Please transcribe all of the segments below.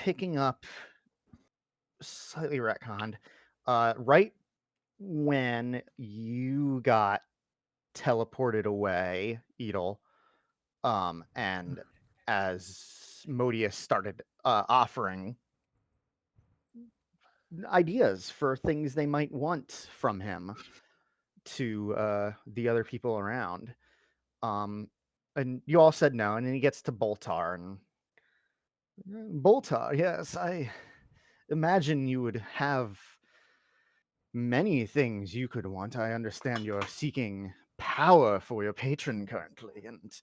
picking up slightly retconned, right when you got teleported away, Edel, and as Modius started offering ideas for things they might want from him to the other people around. Um, and you all said no, and then he gets to Boltar, and Boltar, yes, I imagine you would have many things you could want. I understand you're seeking power for your patron currently, and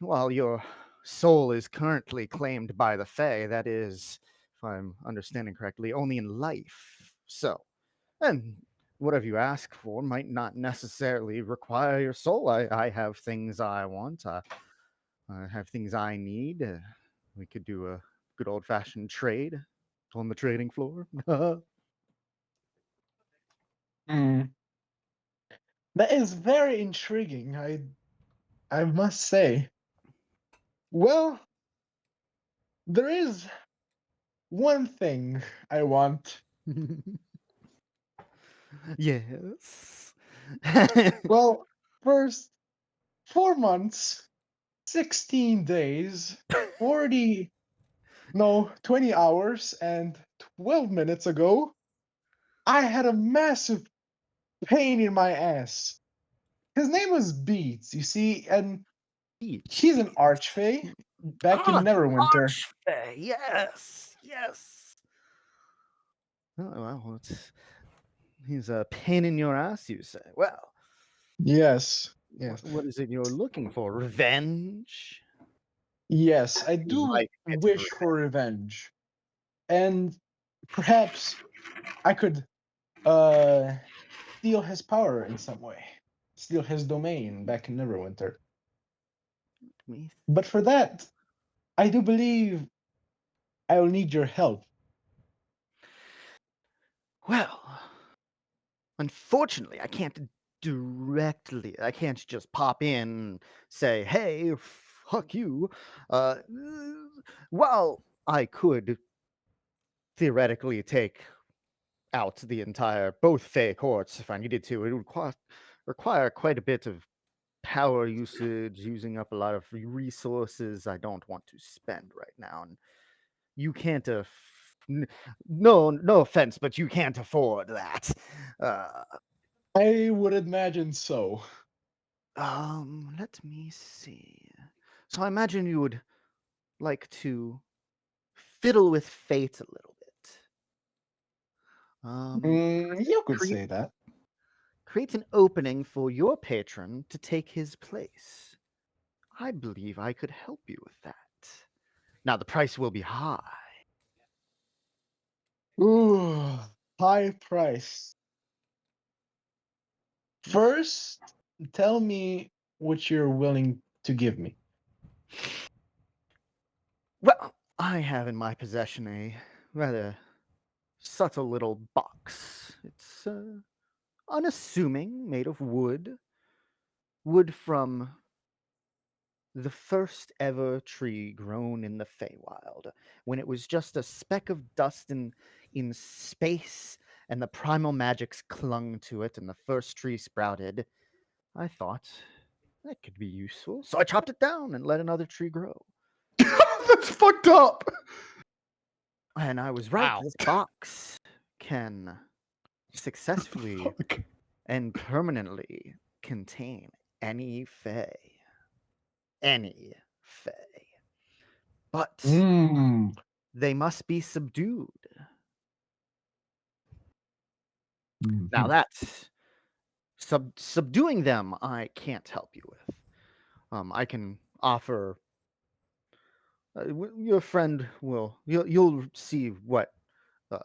while your soul is currently claimed by the Fae, that is, if I'm understanding correctly, only in life. So, and whatever you ask for might not necessarily require your soul. I have things I want. I have things I need. We could do a good old fashioned trade on the trading floor. Mm, that is very intriguing. I must say. Well, there is one thing I want. Yes. Well, first 4 months, 16 days, 40 no 20 hours and 12 minutes ago, I had a massive pain in my ass. His name was Beats, you see, and Beats. he's an archfey back in Ah, the Neverwinter. Archfey. Yes. Yes. Oh, well, he's a pain in your ass, you say. Well, Yes, yes, what is it you're looking for? Revenge? yes. I You do like it for wish for revenge, and perhaps I could uh steal his power in some way, steal his domain back in Neverwinter. me. But for that, I do believe I will need your help. Well, unfortunately, I can't directly. I can't just pop in and say, "Hey, fuck you." Uh, while I could theoretically take out the entire both Fey courts if I needed to, it would require quite a bit of power usage, using up a lot of resources I don't want to spend right now, and you can't. No offense, but you can't afford that. Uh, I would imagine so. Let me see. So I imagine you would like to fiddle with fate a little bit. Um, You could create say that. create an opening for your patron to take his place. I believe I could help you with that. Now the price will be high. Ooh, high price. Yes. First, tell me what you're willing to give me. Well, I have in my possession a rather subtle little box. It's unassuming, made of wood. Wood from the first ever tree grown in the Feywild, when it was just a speck of dust in space, and the primal magics clung to it, and the first tree sprouted. I thought that could be useful, so I chopped it down and let another tree grow. That's fucked up. And I was right. Wow. This box can successfully Fuck. and permanently contain any Fey. Any Fey. But Mm. they must be subdued. Now Mhm. that's subduing them I can't help you with. I can offer your friend will you'll see what uh,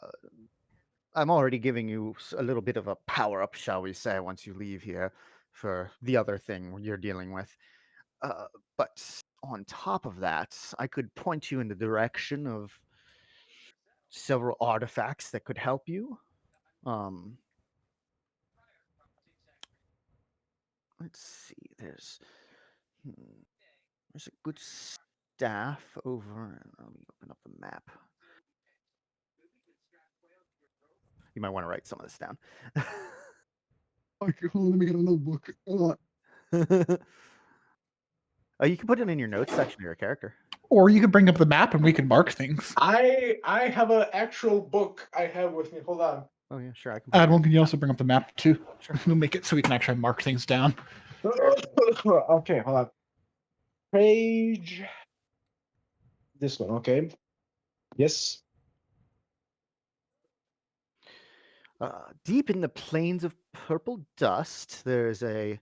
I'm already giving you a little bit of a power up, shall we say, once you leave here for the other thing you're dealing with. Uh, but on top of that, I could point you in the direction of several artifacts that could help you. Um, let's see. Hmm, there's a good staff over. Let me open up the map. You might want to write some of this down. Okay, hold on, let me get a notebook. Hold on. You can put it in your notes section of your character. Or you could bring up the map and we can mark things. I have an actual book I have with me. Hold on. Oh yeah, sure. I can. Put it Admiral, can you also bring up the map too? Sure. We'll make it so we can actually mark things down. Okay, hold on. Page. This one, okay. Yes. Deep in the plains of purple dust, there's a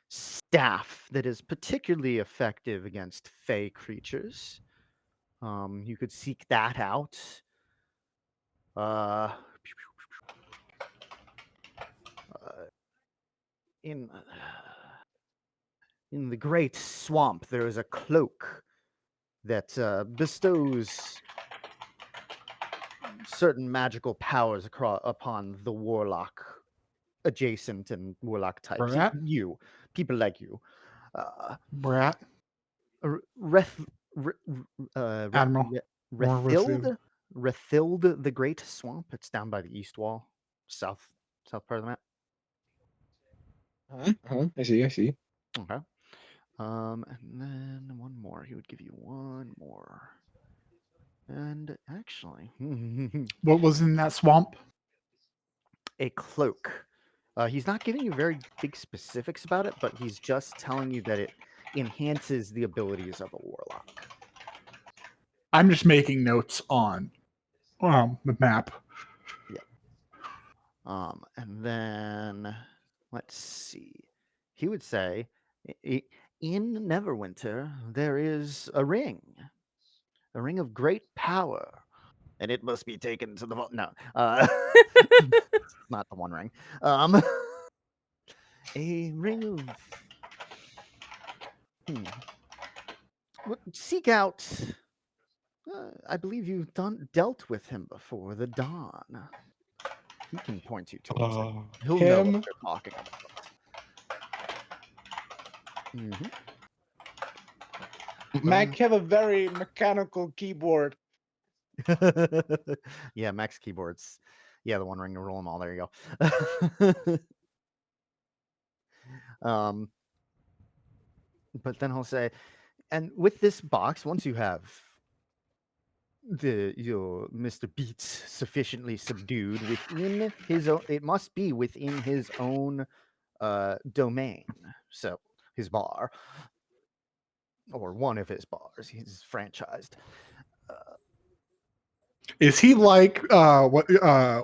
staff that is particularly effective against fey creatures. You could seek that out. Uh, in in the great swamp, there is a cloak that bestows certain magical powers upon the warlock adjacent and warlock types. Brat? You, people like you. Brat, Reth, Admiral, more Rethild, Rethild the Great Swamp. It's down by the east wall, south part of the map. I see, I see. Okay. And then one more. He would give you one more. And actually, what was in that swamp? a cloak. He's not giving you very big specifics about it, but he's just telling you that it enhances the abilities of a warlock. I'm just making notes on the map. And then let's see. He would say, in Neverwinter there is a ring of great power, and it must be taken to the no. Not the One Ring. A ring of. Seek out. I believe you've dealt with him before, the Dawn. He can point you to it. He'll know what you're talking about. Mac have a very mechanical keyboard. Yeah, Mac's keyboards. Yeah, the One Ring to roll them all. There you go. But then he'll say, and with this box, once you have your Mr. Beats sufficiently subdued within his own, it must be within his own domain. So his bar, or one of his bars, he's franchised. Is he like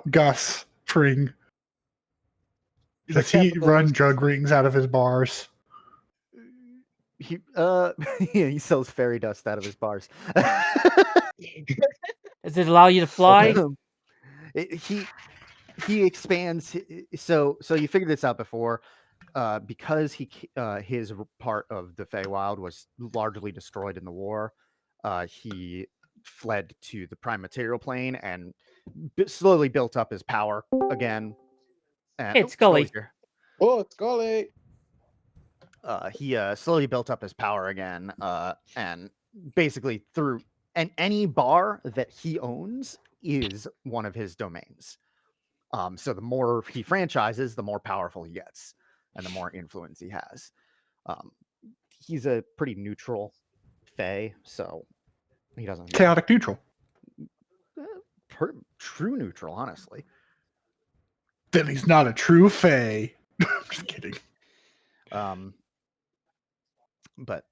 Gus Fring? Does he run drug rings out of his bars? He yeah, he sells fairy dust out of his bars. Does it allow you to fly? He expands. So you figured this out before. Because his part of the Feywild was largely destroyed in the war, he fled to the prime material plane and slowly built up his power again. And, It's Scully. Here. Oh, it's Scully. He slowly built up his power again, and basically through any bar that he owns is one of his domains. So the more he franchises, the more powerful he gets, and the more influence he has. He's a pretty neutral Fey, so he doesn't chaotic neutral. True neutral, honestly. Then he's not a true Fey. I'm just kidding. But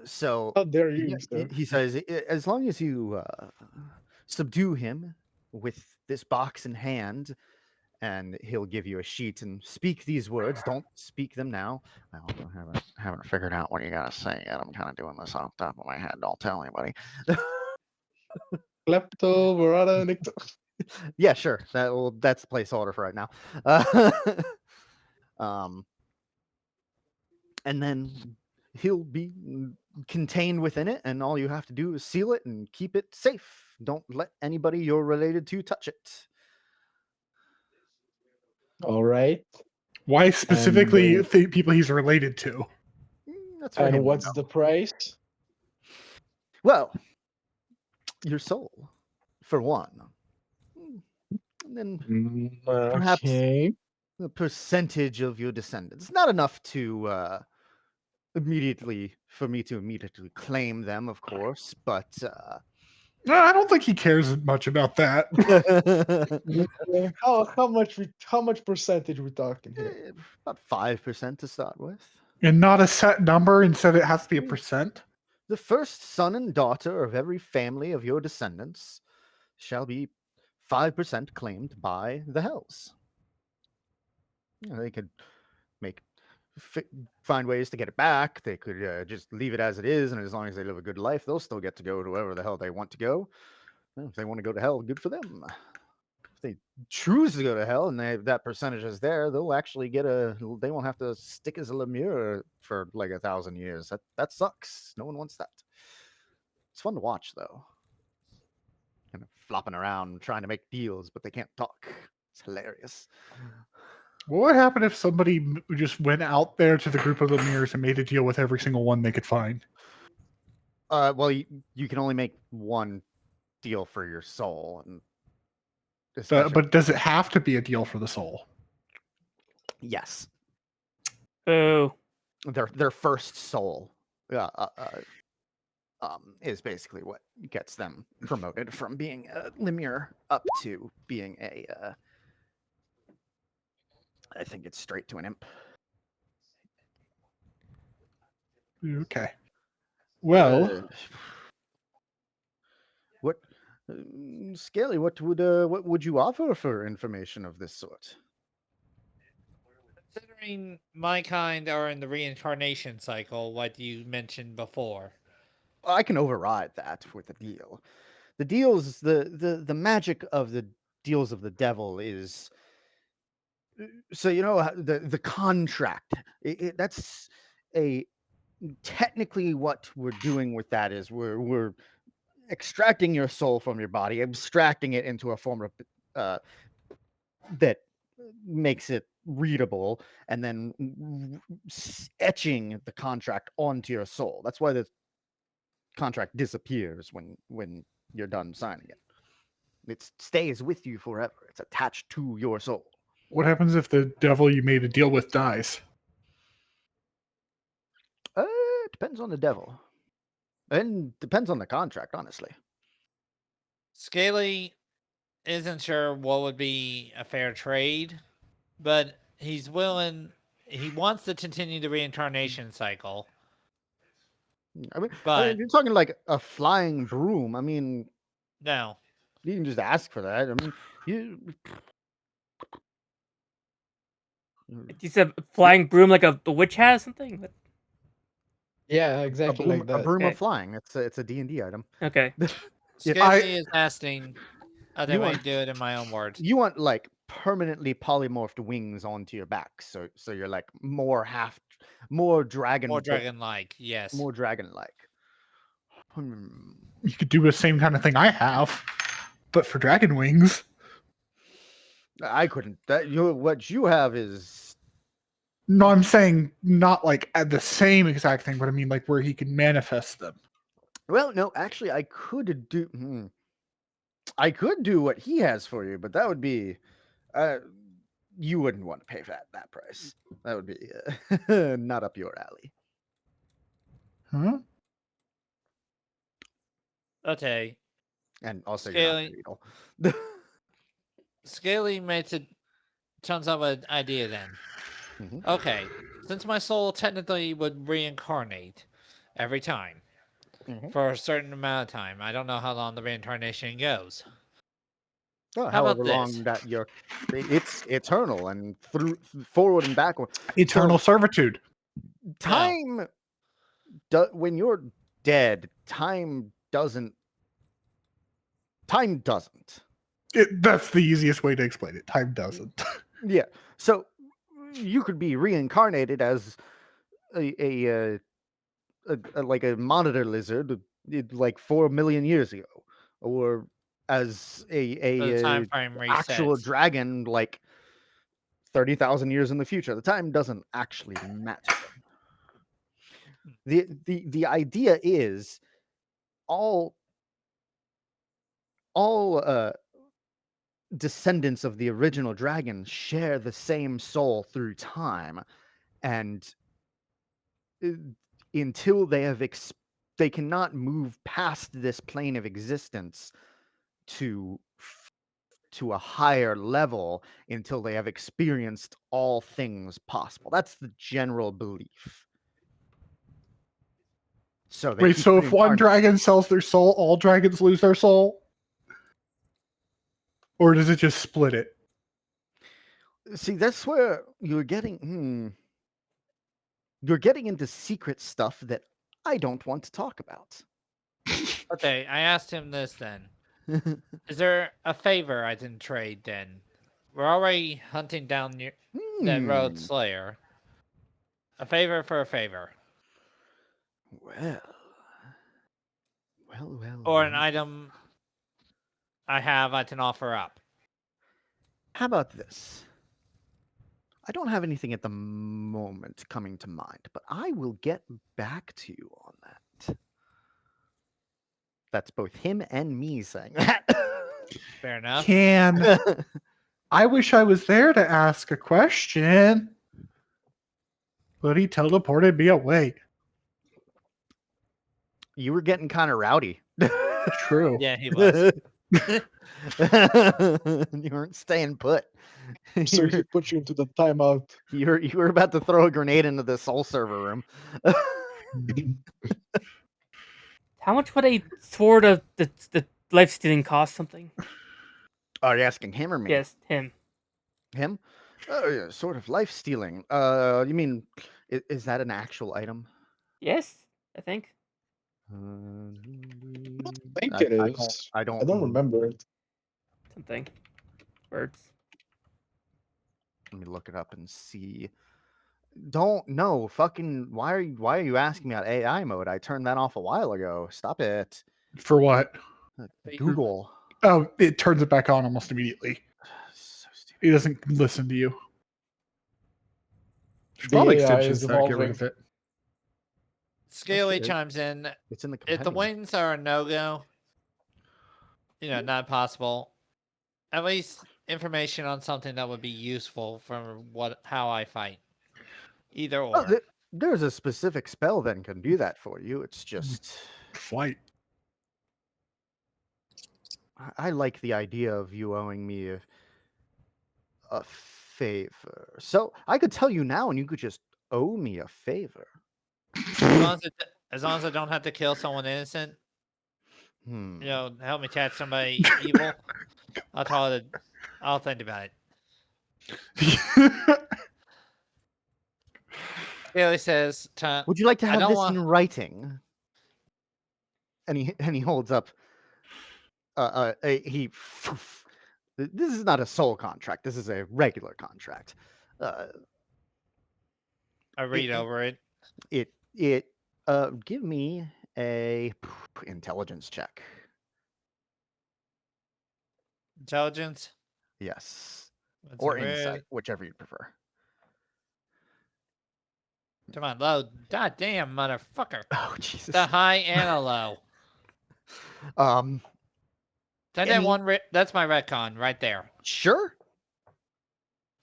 so how dare you, he says, as long as you subdue him with this box in hand, and he'll give you a sheet and speak these words. Don't speak them now. I also haven't figured out what you gotta say yet. I'm kind of doing this off the top of my head. Don't tell anybody. Klepto, Verada, Nicto. Yeah, sure. That's the placeholder for right now. And then he'll be contained within it, and all you have to do is seal it and keep it safe. Don't let anybody you're related to touch it. All right. Why specifically people he's related to? That's for And him to what's know. the price? Well, your soul, for one. And then perhaps Okay. the percentage of your descendants. Not enough to for me to immediately claim them, of course, but No, I don't think he cares much about that. Yeah, how much percentage we talking here? about 5% to start with. And not a set number, instead it has to be a percent. The first son and daughter of every family of your descendants shall be 5% claimed by the Hells. They could make find ways to get it back. They could just leave it as it is, and as long as they live a good life, they'll still get to go to wherever the hell they want to go. If they want to go to hell, good for them. If they choose to go to hell and that percentage is there, they'll actually get they won't have to stick as a Lemure for like 1,000 years. That sucks. No one wants that. It's fun to watch though. Kind of flopping around trying to make deals, but they can't talk. It's hilarious. What would happen if somebody just went out there to the group of Lemirs and made a deal with every single one they could find? Well, you can only make one deal for your soul, and But does it have to be a deal for the soul? yes, Boo. their first soul is basically what gets them promoted from being a Lemure up to being I think it's straight to an imp. Okay. Well, what Scaly? What would you offer for information of this sort? Considering my kind are in the reincarnation cycle, what you mentioned before. I can override that with a deal. The deals, the magic of the deals of the devil is, so you know the contract. That's a technically what we're doing with that is we're extracting your soul from your body, abstracting it into a form of that makes it readable, and then etching the contract onto your soul. That's why the contract disappears when you're done signing it. It stays with you forever. It's attached to your soul. what happens if the devil you made a deal with dies? It depends on the devil, and depends on the contract, honestly. Scaly isn't sure what would be a fair trade, but he's willing. He wants to continue the reincarnation cycle. I mean, But you're talking like a flying broom. I mean, no, you can just ask for that. I mean, You said flying broom like a witch has something? Yeah, a exactly broom, like a that. broom Okay. of flying. It's a D&D item. Okay. Scaly is asking. You Let me want- do it in my own words. You want like permanently polymorphed wings onto your back, so you're like more dragon, More dragon-like, yes. more dragon-like. You could do the same kind of thing I have, but for dragon wings. I couldn't. What you have is No, I'm saying not like at the same exact thing, but I mean like where he can manifest them. well, no, actually, I could do. I could do what he has for you, but that would be, you wouldn't want to pay for that price. That would be not up your alley. Huh? Okay. And also, Scaly. you're not very Scaly makes it turns up an idea then. Mhm. Okay, since my soul technically would reincarnate every time for a certain amount of time. I don't know how long the reincarnation goes. Well, How about however long that it's eternal and forward and backward. Eternal servitude. Time, when you're dead, time doesn't. That's the easiest way to explain it. Time doesn't. Yeah. So you could be reincarnated as a like a monitor lizard like 4 million years ago, or as The time frame actual resets. dragon like 30,000 years in the future. The time doesn't actually matter. The idea is all descendants of the original dragon share the same soul through time, and uh, until they have they cannot move past this plane of existence to to a higher level until they have experienced all things possible. That's the general belief. So they Wait, keep so if one reincarnating. dragon sells their soul, all dragons lose their soul? Or does it just split it? See, that's where you're getting into secret stuff that I don't want to talk about. Okay, I asked him this then. Is there a favor I can trade then? We're already hunting down that road Hmm. slayer. A favor for a favor. Well, well. Or an well. item I can offer up. How about this? I don't have anything at the moment coming to mind, but I will get back to you on that. That's both him and me saying that. Fair enough. Can I wish I was there to ask a question, but he teleported me away. You were getting kind of rowdy. True. Yeah, he was. You weren't staying put. So he put you into the timeout. You were about to throw a grenade into the soul server room. How much would a sword of the life stealing cost? Something. Are you asking him or me? Yes, him. Him? Oh, yeah, sort of life stealing. You mean is that an actual item? Yes, I think. I think it is. I I don't. don't remember it. Something. Words. Let me look it up and see. Don't know. Fucking. Why are you asking me about AI mode? I turned that off a while ago. Stop it. For what? Google. Oh, it turns it back on almost immediately. So stupid. He doesn't listen to you. There's The probably AI extensions is that get rid evolving. of it. Scaly Okay. chimes in. It's in the If the companion. wings are a no-go, not possible, at least information on something that would be useful for how I fight. Either or. Oh, there's a specific spell that can do that for you. It's just Flight. I like the idea of you owing me a favor. So I could tell you now, and you could just owe me a favor. As long as I don't have to kill someone innocent, Hmm. help me catch somebody evil. I'll think about it. Scaly says, Would you like to I have don't this want- in writing? And he holds up. This is not a soul contract. This is a regular contract. I read over it. Give me a intelligence check. Intelligence? Yes. That's Or a red. insight, whichever you prefer. Come on, low. God damn, motherfucker. Oh, Jesus. The high and a low. Send that Any- one. That's my retcon right there. Sure.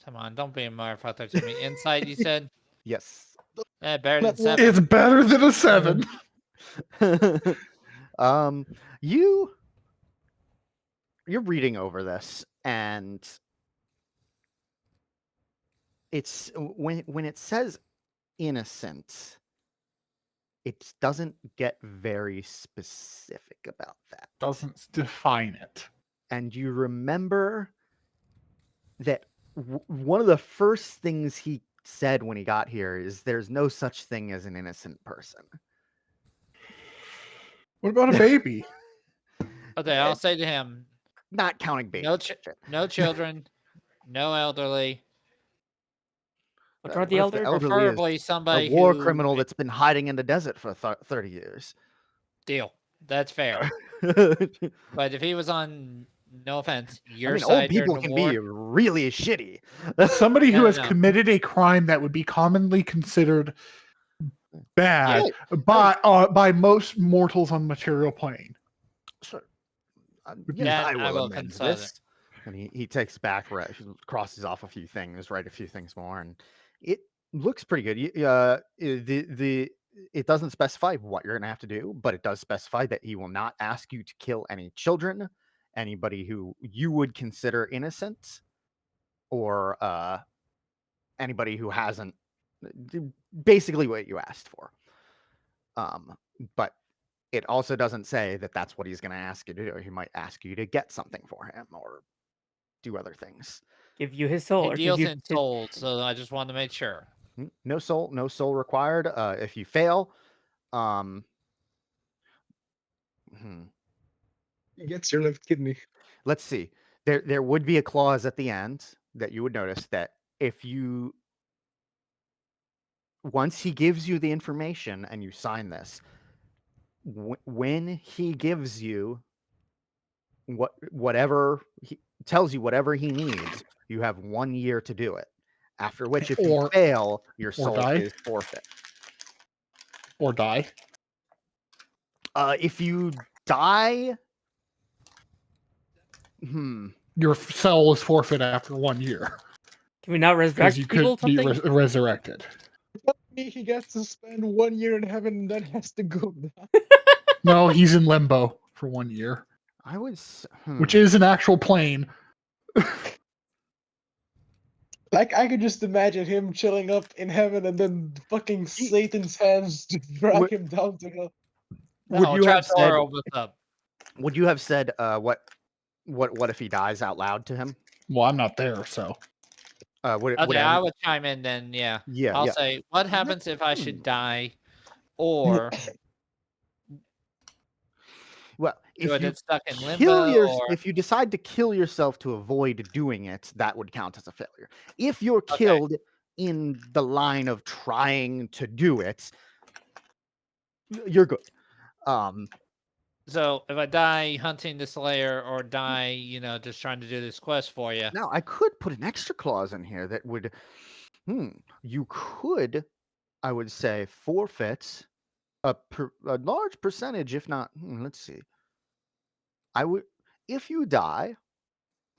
Come on, don't be a motherfucker to me. Insight, you said? Yes. Better than 7. It's better than a 7. You're reading over this, and it's when it says innocent, it doesn't get very specific about that. Doesn't define it. And you remember that one of the first things he said when he got here is there's no such thing as an innocent person. What about a baby? Okay, I'll say to him, Not counting babies. no children, no elderly. What are the What if the elders? elderly is Preferably somebody a war who- criminal that's been hiding in the desert for 30 years. Deal. That's fair. But if he was on, no offense, your old side people during the can war, be really shitty. Somebody who No, has no. committed a crime that would be commonly considered bad Yeah. by most mortals on the material plane. Sure. Yeah, Yes, Then I I will will amend consider. this. And he takes back, crosses off a few things, write a few things more, and it looks pretty good. It doesn't specify what you're gonna have to do, but it does specify that he will not ask you to kill any children, anybody who you would consider innocent, or anybody who hasn't. Basically, what you asked for. But it also doesn't say that that's what he's going to ask you to do. He might ask you to get something for him or do other things. Give you his soul, He or give deals you in souls, so I just wanted to make sure. No soul required. If you fail, hmm, He gets your left kidney. let's see. There would be a clause at the end that you would notice that if you once he gives you the information and you sign this, when he gives you whatever he tells you whatever he needs, you have 1 year to do it. After which, if you Or- fail, your soul die. is forfeit. Or die. If you die, Your soul is forfeit after 1 year Can we not because resurrect you people? could be Something? resurrected. He gets to spend 1 year in heaven and then has to go down. No, he's in limbo for 1 year, I was which is an actual plane. Like, I could just imagine him chilling up in heaven and then fucking Satan's hands just drag Would- him down to hell. would No, you have trap door said? opens up. Would you have said what if he dies out loud to him? Well, I'm not there, so Would Okay, any- I would chime in then. Yeah, yeah, I'll yeah. say, what happens if I should die, or Well, do I if you get stuck in kill limbo, or if you decide to kill yourself to avoid doing it, that would count as a failure. If you're Okay. killed in the line of trying to do it, you're good. so if I die hunting the Slayer, or die, just trying to do this quest for you. Now I could put an extra clause in here that would, you could, I would say, forfeit a large percentage, if not, let's see. I would, if you die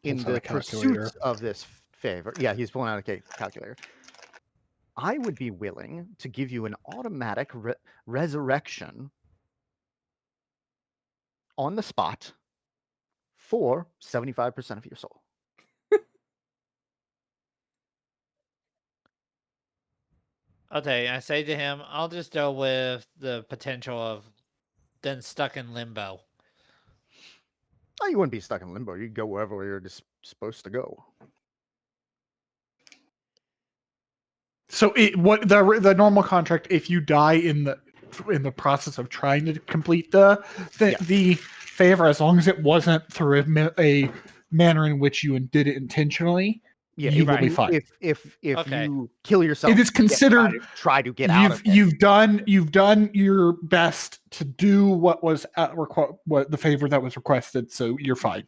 in Pulls out a the calculator. pursuit of this favor. Yeah, he's pulling out a calculator. I would be willing to give you an automatic resurrection on the spot for 75% of your soul. Okay, I say to him, I'll just go with the potential of then stuck in limbo. Oh, you wouldn't be stuck in limbo. You'd go wherever you're just supposed to go. So what the normal contract, if you die in the process of trying to complete the favor, as long as it wasn't through a manner in which you did it intentionally, Yeah, you if will be you- fine. If Okay. you kill yourself, It is considered try to get out of it. you've done your best to do what was what the favor that was requested, so you're fine,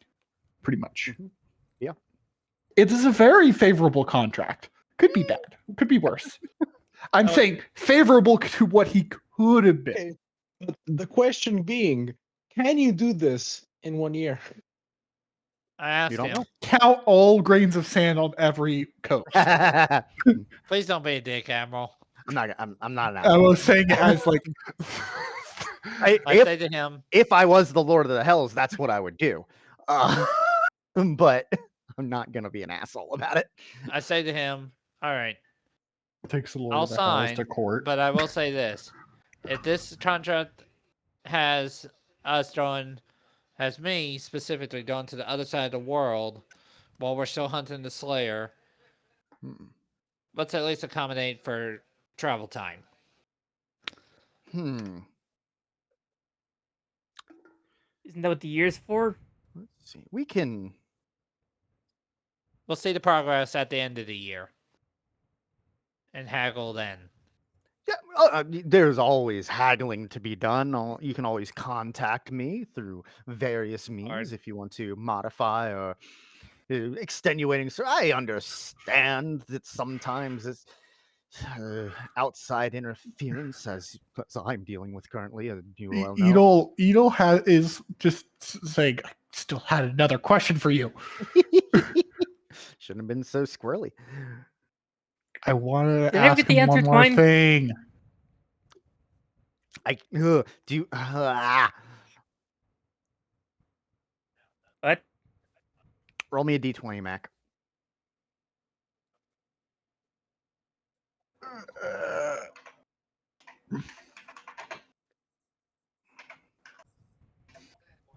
pretty much. Mhm. Yeah. It is a very favorable contract. Could be bad. Could be worse. I'm Oh. saying favorable to what he could have been. Okay. But the question being, can you do this in 1 year? I asked don't him, know. Count all grains of sand on every coast. I'm please don't be a dick, Admiral. not. I'm not an I asshole. was saying it as like I if say to him, if I was the Lord of the Hells, that's what I would do. But I'm not gonna be an asshole about it. all right, takes the Lord I'll of the Hells to sign, court. but I will say this. If this contract has has me specifically going to the other side of the world while we're still hunting the Slayer, Hmm. let's at least accommodate for travel time. Hmm. Isn't that what the year's for? Let's see. We can. We'll see the progress at the end of the year and haggle then. Yeah, there's always haggling to be done. You can always contact me through various means if you want to modify or extenuating. So I understand that sometimes outside interference, as I'm dealing with currently, as you well know. Edel is just saying, I still had another question for you. Shouldn't have been so squirrely. I wanted to Did I ever ask get the him one answer to more mine? thing. Do you? What? Roll me a d20, Mac.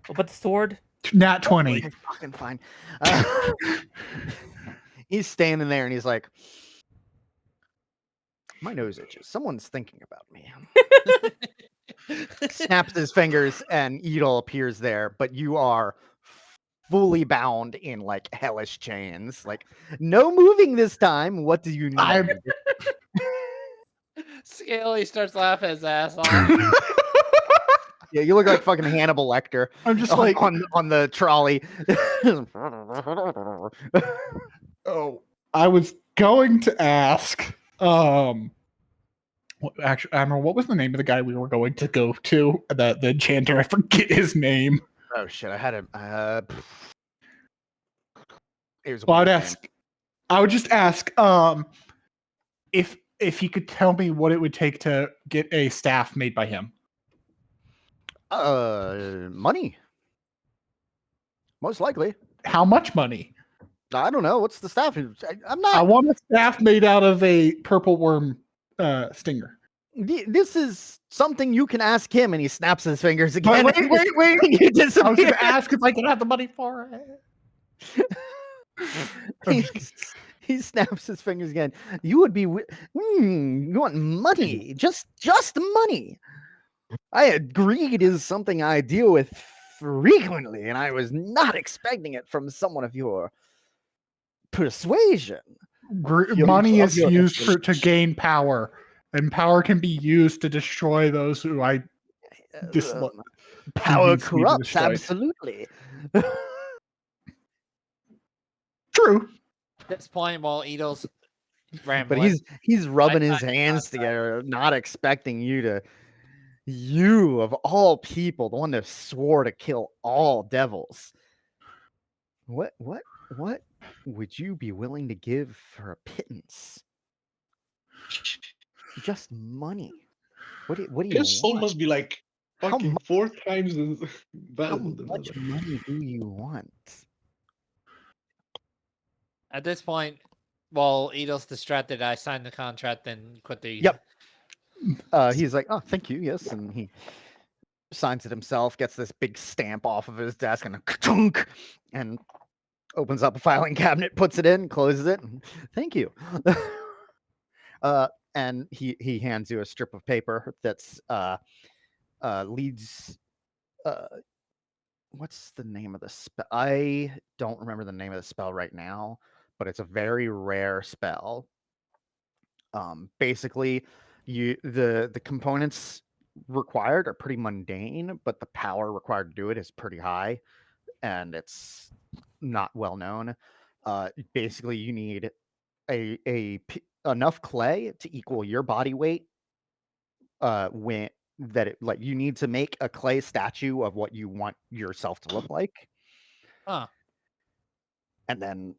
What about the sword? Nat 20. Okay, fucking fine. He's standing there and he's like, my nose itches. Someone's thinking about me. Snaps his fingers and Edel appears there, but you are fully bound in like hellish chains. Like, no moving this time. What do you need? Scaly starts laughing his ass off. Yeah, you look like fucking Hannibal Lecter I'm just like, on the trolley. oh, I was going to ask, actually, Admiral, what was the name of the guy we were going to go to? The enchanter, I forget his name. Oh shit, I had him. It was a Well, weird name. I would just ask, if he could tell me what it would take to get a staff made by him. Money. Most likely. How much money? I don't know. What's the staff? I'm I not. want a staff made out of a purple worm stinger. This is something you can ask him, and he snaps his fingers again. Wait. You I was disappear. going to ask if I could have the money for it. I'm just kidding. He snaps his fingers again. You would be. You want money? Just money. I agreed is something I deal with frequently, and I was not expecting it from someone of your persuasion. Money is your used to influence. gain power, and power can be used to destroy those who I dislike. Power needs to be corrupts, destroyed. absolutely. True. At this point, while Edel's But rambling, he's rubbing I his signed the hands contract. together, not expecting you of all people, the one that swore to kill all devils. What would you be willing to give for a pittance? Just money. What do you His soul want? must be like How fucking 4 times as How valuable than much other. money do you want? At this point, while Edel's distracted, I signed the contract and quit the. Yep. He's like, oh, thank you, yes, and he signs it himself, gets this big stamp off of his desk, and ka-chunk, and opens up a filing cabinet, puts it in, closes it. And, thank you. And he hands you a strip of paper that's leads. What's the name of the spell? I don't remember the name of the spell right now, but it's a very rare spell. Basically, the components required are pretty mundane, but the power required to do it is pretty high, and it's not well known. Basically, you need enough clay to equal your body weight. When that it like you need to make a clay statue of what you want yourself to look like, Huh. and then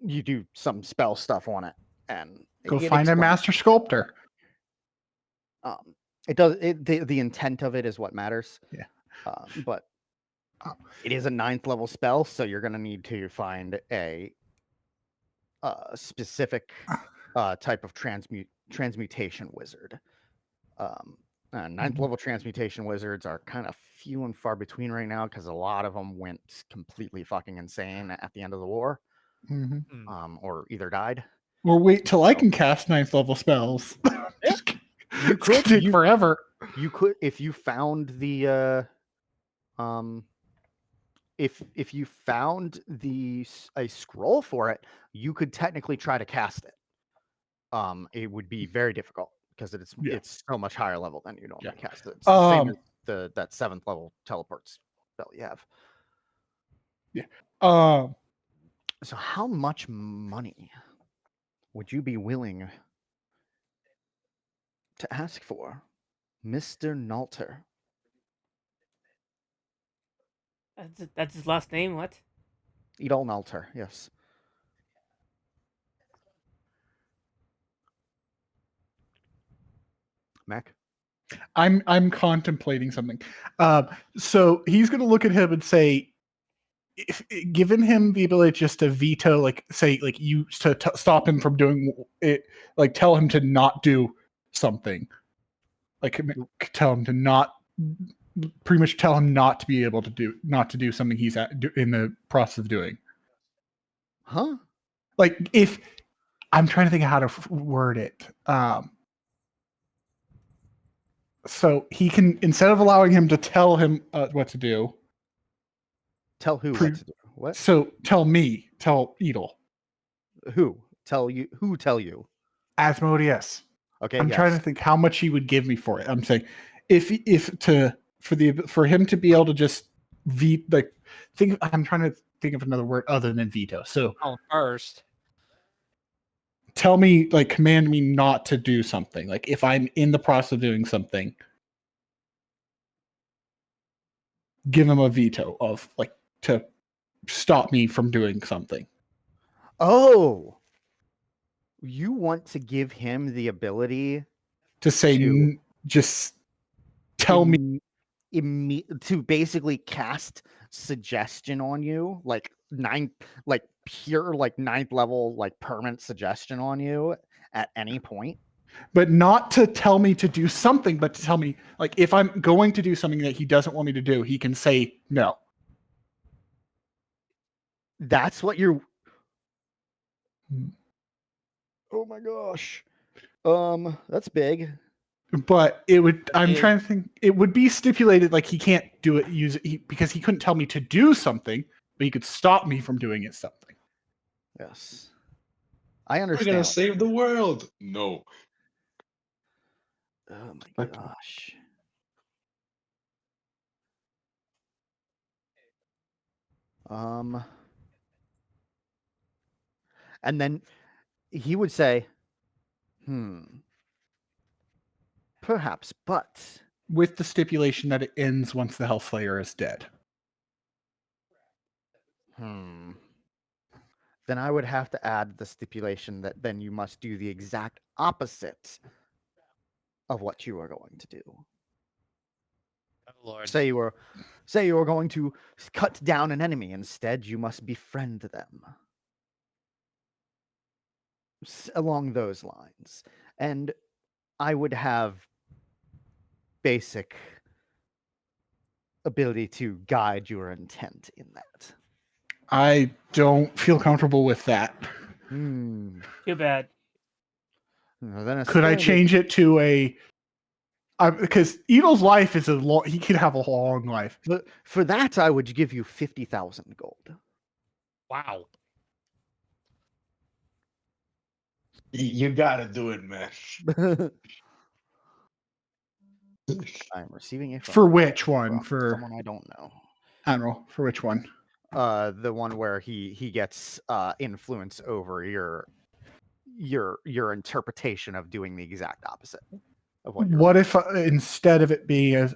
you do some spell stuff on it, and Go it find a explains. master sculptor. It does it. The intent of it is what matters. Yeah. But it is a 9th level spell, so you're gonna need to find a specific type of transmutation wizard. 9th level transmutation wizards are kind of few and far between right now because a lot of them went completely fucking insane at the end of the war, or either died. Or wait till I can cast 9th level spells. Just kidding. You It's gonna could take forever. You could if you found the if you found a scroll for it, you could technically try to cast it. It would be very difficult because it's so much higher level than you normally cast it. It's the same as that 7th level teleports spell you have. So how much money would you be willing to ask for, Mr. Nalter. That's his last name. What? Edel Nalter, yes. Mac? I'm contemplating something. So he's going to look at him and say, if given him the ability just to veto, like say, like you to stop him from doing it, like tell him to not do something, like tell him to not, pretty much tell him not to be able to do something he's in the process of doing. Huh? Like if I'm trying to think of how to word it. So he can, instead of allowing him to tell him what to do. Tell who what to do? What? So tell Edel. Who? Tell you? Who tell you? Asmodeus. Okay, I'm yes. trying to think how much he would give me for it. I'm saying for him to be able to just I'm trying to think of another word other than veto. So First. tell me, like command me not to do something. Like if I'm in the process of doing something, give him a veto of like to stop me from doing something. Oh, you want to give him the ability To say to just tell me to basically cast suggestion on you, like pure ninth level, like permanent suggestion on you at any point. but not to tell me to do something, but to tell me, like, if I'm going to do something that he doesn't want me to do, he can say no. That's what you're. Oh my gosh. That's big. But it would. I'm trying to think. It would be stipulated like he can't do it. Because he couldn't tell me to do something, but he could stop me from doing it. Something. Yes, I We're understand. gonna save the world. No. Oh my gosh. And then he would say, perhaps, but with the stipulation that it ends once the Hellslayer is dead. Then I would have to add the stipulation that then you must do the exact opposite of what you are going to do. Oh, Lord. Say you were going to cut down an enemy. Instead, you must befriend them. Along those lines. And I would have basic ability to guide your intent in that. I don't feel comfortable with that. Too bad. Then Could I change it to a? Because Edel's life is he could have a long life. But for that, I would give you 50,000 gold. Wow. You gotta do it, man. I'm receiving a phone For call which one? from For someone I don't know. I don't know. For which one? The one where he gets influence over your interpretation of doing the exact opposite of what you're. What if instead of it being as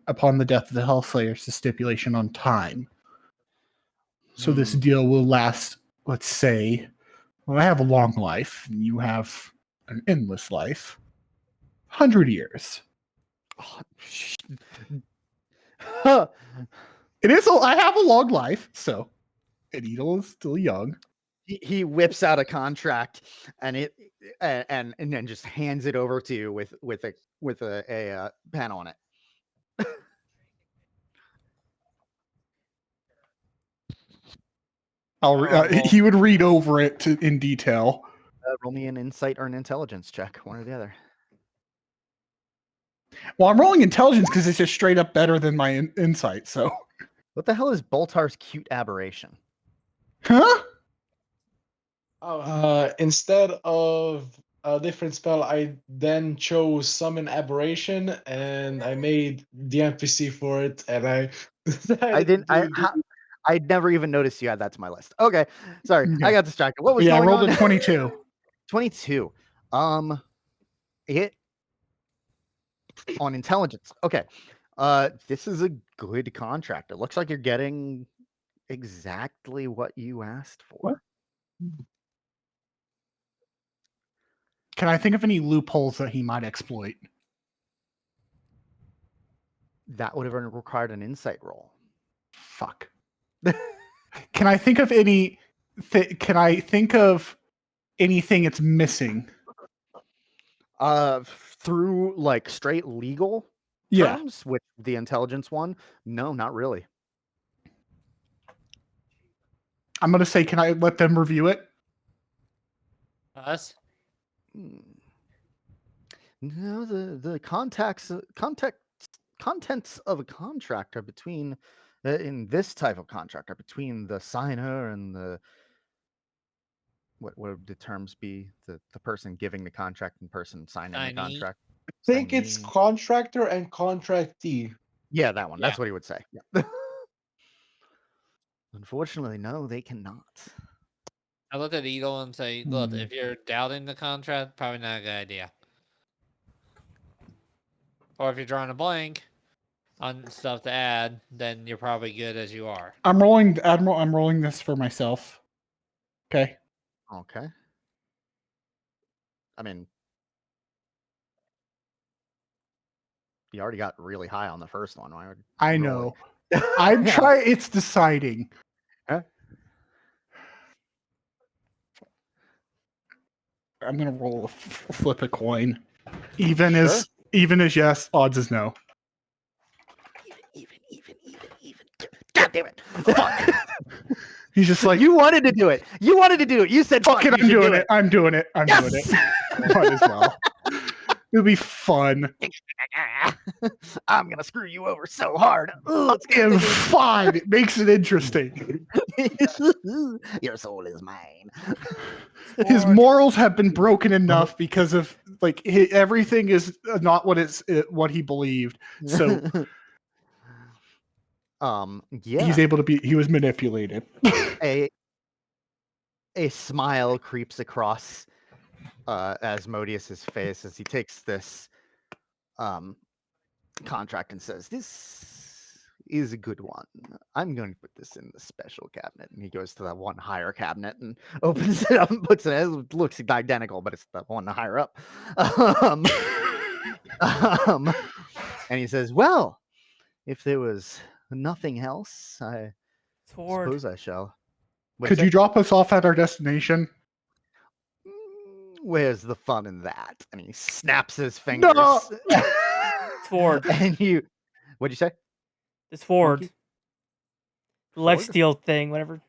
upon the death of the Hellslayer, it's a stipulation on time? So this deal will last. Let's say, well, I have a long life, and you have an endless life. 100 years. It is. I have a long life, so. And Edel is still young. He whips out a contract and then just hands it over to you with a pen on it. He would read over it in detail. Roll me an insight or an intelligence check, one or the other. Well, I'm rolling intelligence because it's just straight up better than my insight. So, what the hell is Boltar's cute aberration? Huh? Instead of a different spell, I then chose Summon Aberration, and I made the NPC for it, and I'd never even noticed you had that to my list. Okay, sorry, Okay. I got distracted. What was going on? I rolled a 22. 22. It On intelligence. Okay. This is a good contract. It looks like you're getting exactly what you asked for. What? Can I think of any loopholes that he might exploit? That would have required an insight roll. Fuck. Can I think of any? Can I think of anything it's missing? Through like straight legal Yeah. terms with the intelligence one, no, not really. I'm gonna say, can I let them review it? Us? No, the contents of a contract are between in this type of contract are between the signer and the what would the terms be? The person giving the contract and person signing the Signee. contract. I think it's Signee. contractor and contractee. Yeah, that one. Yeah. That's what he would say. Yeah. Unfortunately, no, they cannot. I looked at Edel and say, look, Hmm. if you're doubting the contract, probably not a good idea. Or if you're drawing a blank on stuff to add, then you're probably good as you are. I'm rolling, Admiral. I'm rolling this for myself. Okay. Okay. I mean, you already got really high on the first one. Why would I roll know. it? I'm Yeah. trying. It's deciding. Huh? I'm gonna roll flip a coin. Even as yes, odds is no. Even. God damn it! Fuck. He's just like, You wanted to do it. You wanted to do it. You said, fuck it, you I'm should doing do it. I'm doing it. I'm doing Yes! it. Might as well. It'll be fun. I'm gonna screw you over so hard. Ugh, it's gonna And take fine. It makes it interesting. Your soul is mine. His Sword. morals have been broken enough because of like everything is not what he believed. So yeah. he's able to be. He was manipulated. A smile creeps across Asmodeus's face as he takes this contract and says, "This is a good one. I'm going to put this in the special cabinet." And he goes to that one higher cabinet and opens it up and puts it in. It looks identical, but it's the one higher up. And he says, "Well, if there was nothing else, I Sword. suppose I shall." Could you drop us off at our destination? Where's the fun in that? And he snaps his fingers. No! Sword. And you, what'd you say? The sword. Monkey? Life Sword? steal thing, whatever.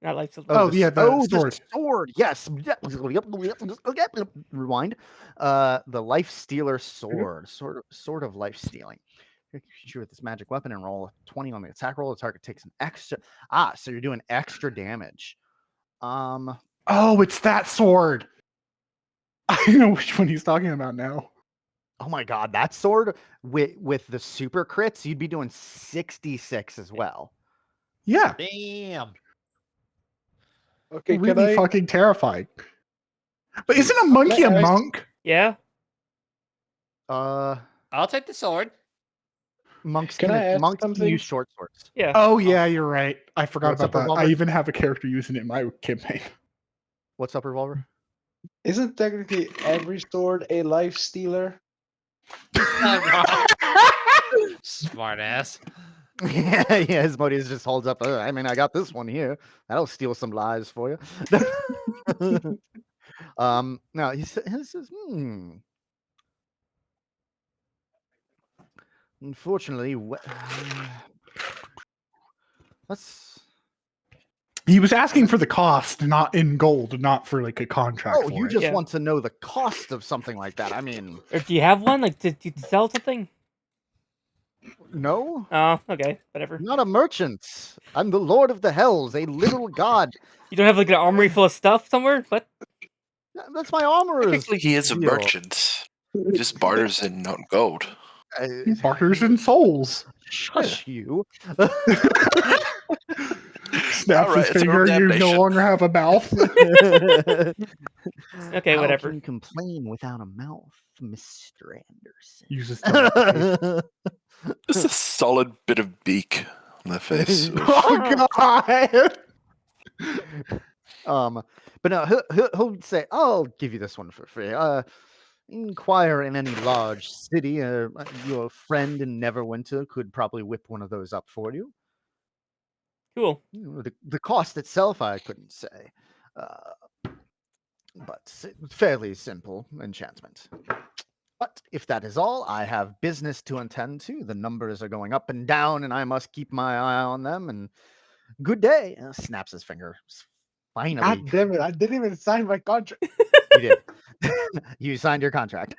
Not life steal. Oh, yeah, the sword. The sword. Yes. Rewind. The life stealer sword. Sort of life stealing. You shoot with this magic weapon and roll a 20 on the attack roll. The target takes an extra. So you're doing extra damage. Oh, it's that sword. I know which one he's talking about now. Oh my god, that sword with the super crits, you'd be doing 66 as well. Yeah. Damn. Okay, Really can I? fucking terrifying. But isn't a monkey a Can I ask- monk? Yeah. Uh, I'll take the sword. monks Can I ask monks can something? use short swords. Yeah. Oh yeah, you're right. I forgot What's about up, that. Revolver? I even have a character using it in my campaign. What's up, Revolver? Isn't technically every sword a life stealer? Smart ass. Yeah, Asmodeus just holds up. I mean, I got this one here. That'll steal some lives for you. Now he says, Unfortunately, let's. He was asking for the cost, not in gold, not for like a contract. Oh, for you it. just Yeah. want to know the cost of something like that. I mean, Or do you have one? Like, to sell something? no, Oh, okay. Whatever. not a merchant. I'm the Lord of the Hells, a literal god. You don't have like an armory full of stuff somewhere? What? That's my armorer's. Technically, he is a deal. merchant. He just barters in gold. He barters in souls. Shush you. Snaps Alright, his it's a finger. You no damnation. longer have a mouth. Okay, How whatever. can you complain without a mouth, Mr. Anderson? Uses telepathy. Just a solid bit of beak on the face. Oh god! But no, he'll say, "I'll give you this one for free. Inquire in any large city. Your friend in Neverwinter could probably whip one of those up for you. Cool. The cost itself, I couldn't say, but fairly simple enchantment. But if that is all, I have business to attend to. The numbers are going up and down, and I must keep my eye on them. And good day." Snaps his finger. Finally, God damn it! I didn't even sign my contract. you did. You signed your contract.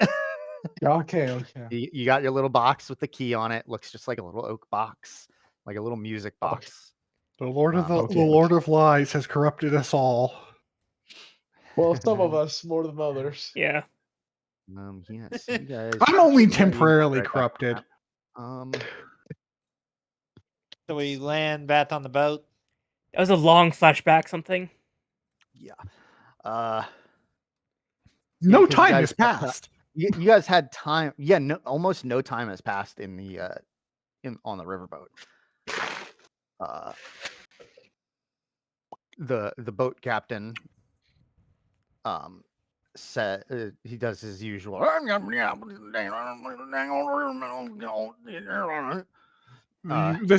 Okay. You got your little box with the key on it. Looks just like a little oak box, like a little music Okay. box. The Lord of the Okay. Lord of Lies has corrupted us all. Well, some of us more than others. Yeah. Yes, you guys. I'm only you guys temporarily right back on corrupted. that. So we land back on the boat. That was a long flashback. Something. Yeah. No because you time guys has had passed. You guys had time. Yeah, no, almost no time has passed in the on the riverboat. The boat captain said he does his usual. This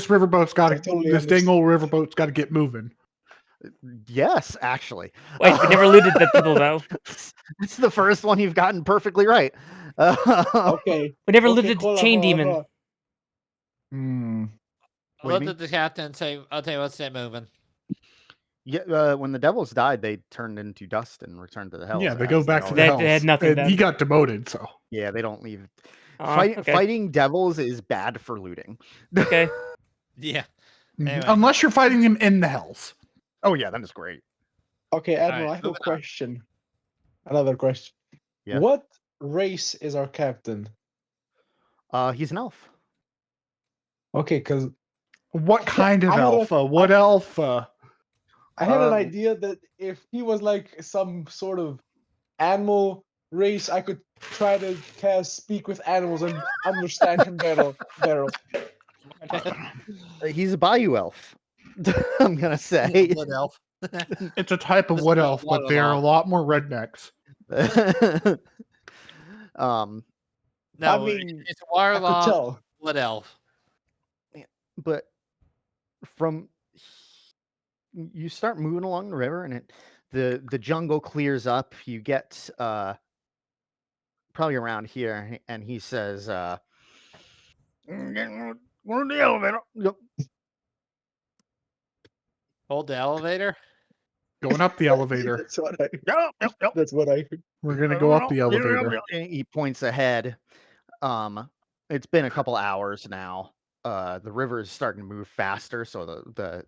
riverboat's got I totally this dang understand. old riverboat's got to get moving. Yes, actually. Wait, we never looted the people though. It's the first one you've gotten perfectly right. Okay. We never Okay, looted the hold on, chain hold on, demon. hold on. What do you Look at the captain and say, "Okay, let's get moving." Yeah, when the devils died, they turned into dust and returned to the hells. Yeah, they go as back to always the do. They had hells. nothing And he then. got demoted, so Yeah, they don't leave. Okay. Fighting devils is bad for looting. Okay. Yeah. Mhm. Anyway. Unless you're fighting him in the hells. Oh yeah, that is great. Okay, Admiral, right, I have a moving on. question. Another question. Yeah. What race is our captain? He's an elf. Okay, because What kind of I had a- alpha? What alpha? I had an Um, idea that if he was like some sort of animal race, I could try to cast speak with animals and understand him better. He's a bayou elf. I'm gonna say. Wood elf. It's a type of This wood is elf, what but they're a elf. lot more rednecks. No, mean, it's a I could warlock tell. wood elf. But from you start moving along the river, and the jungle clears up. You get probably around here, and he says, "We're in the elevator." Yep. Hold the elevator. Going up the elevator. That's what I. Yep. That's what I. We're gonna go up the elevator. And he points ahead. It's been a couple hours now. The river is starting to move faster, so The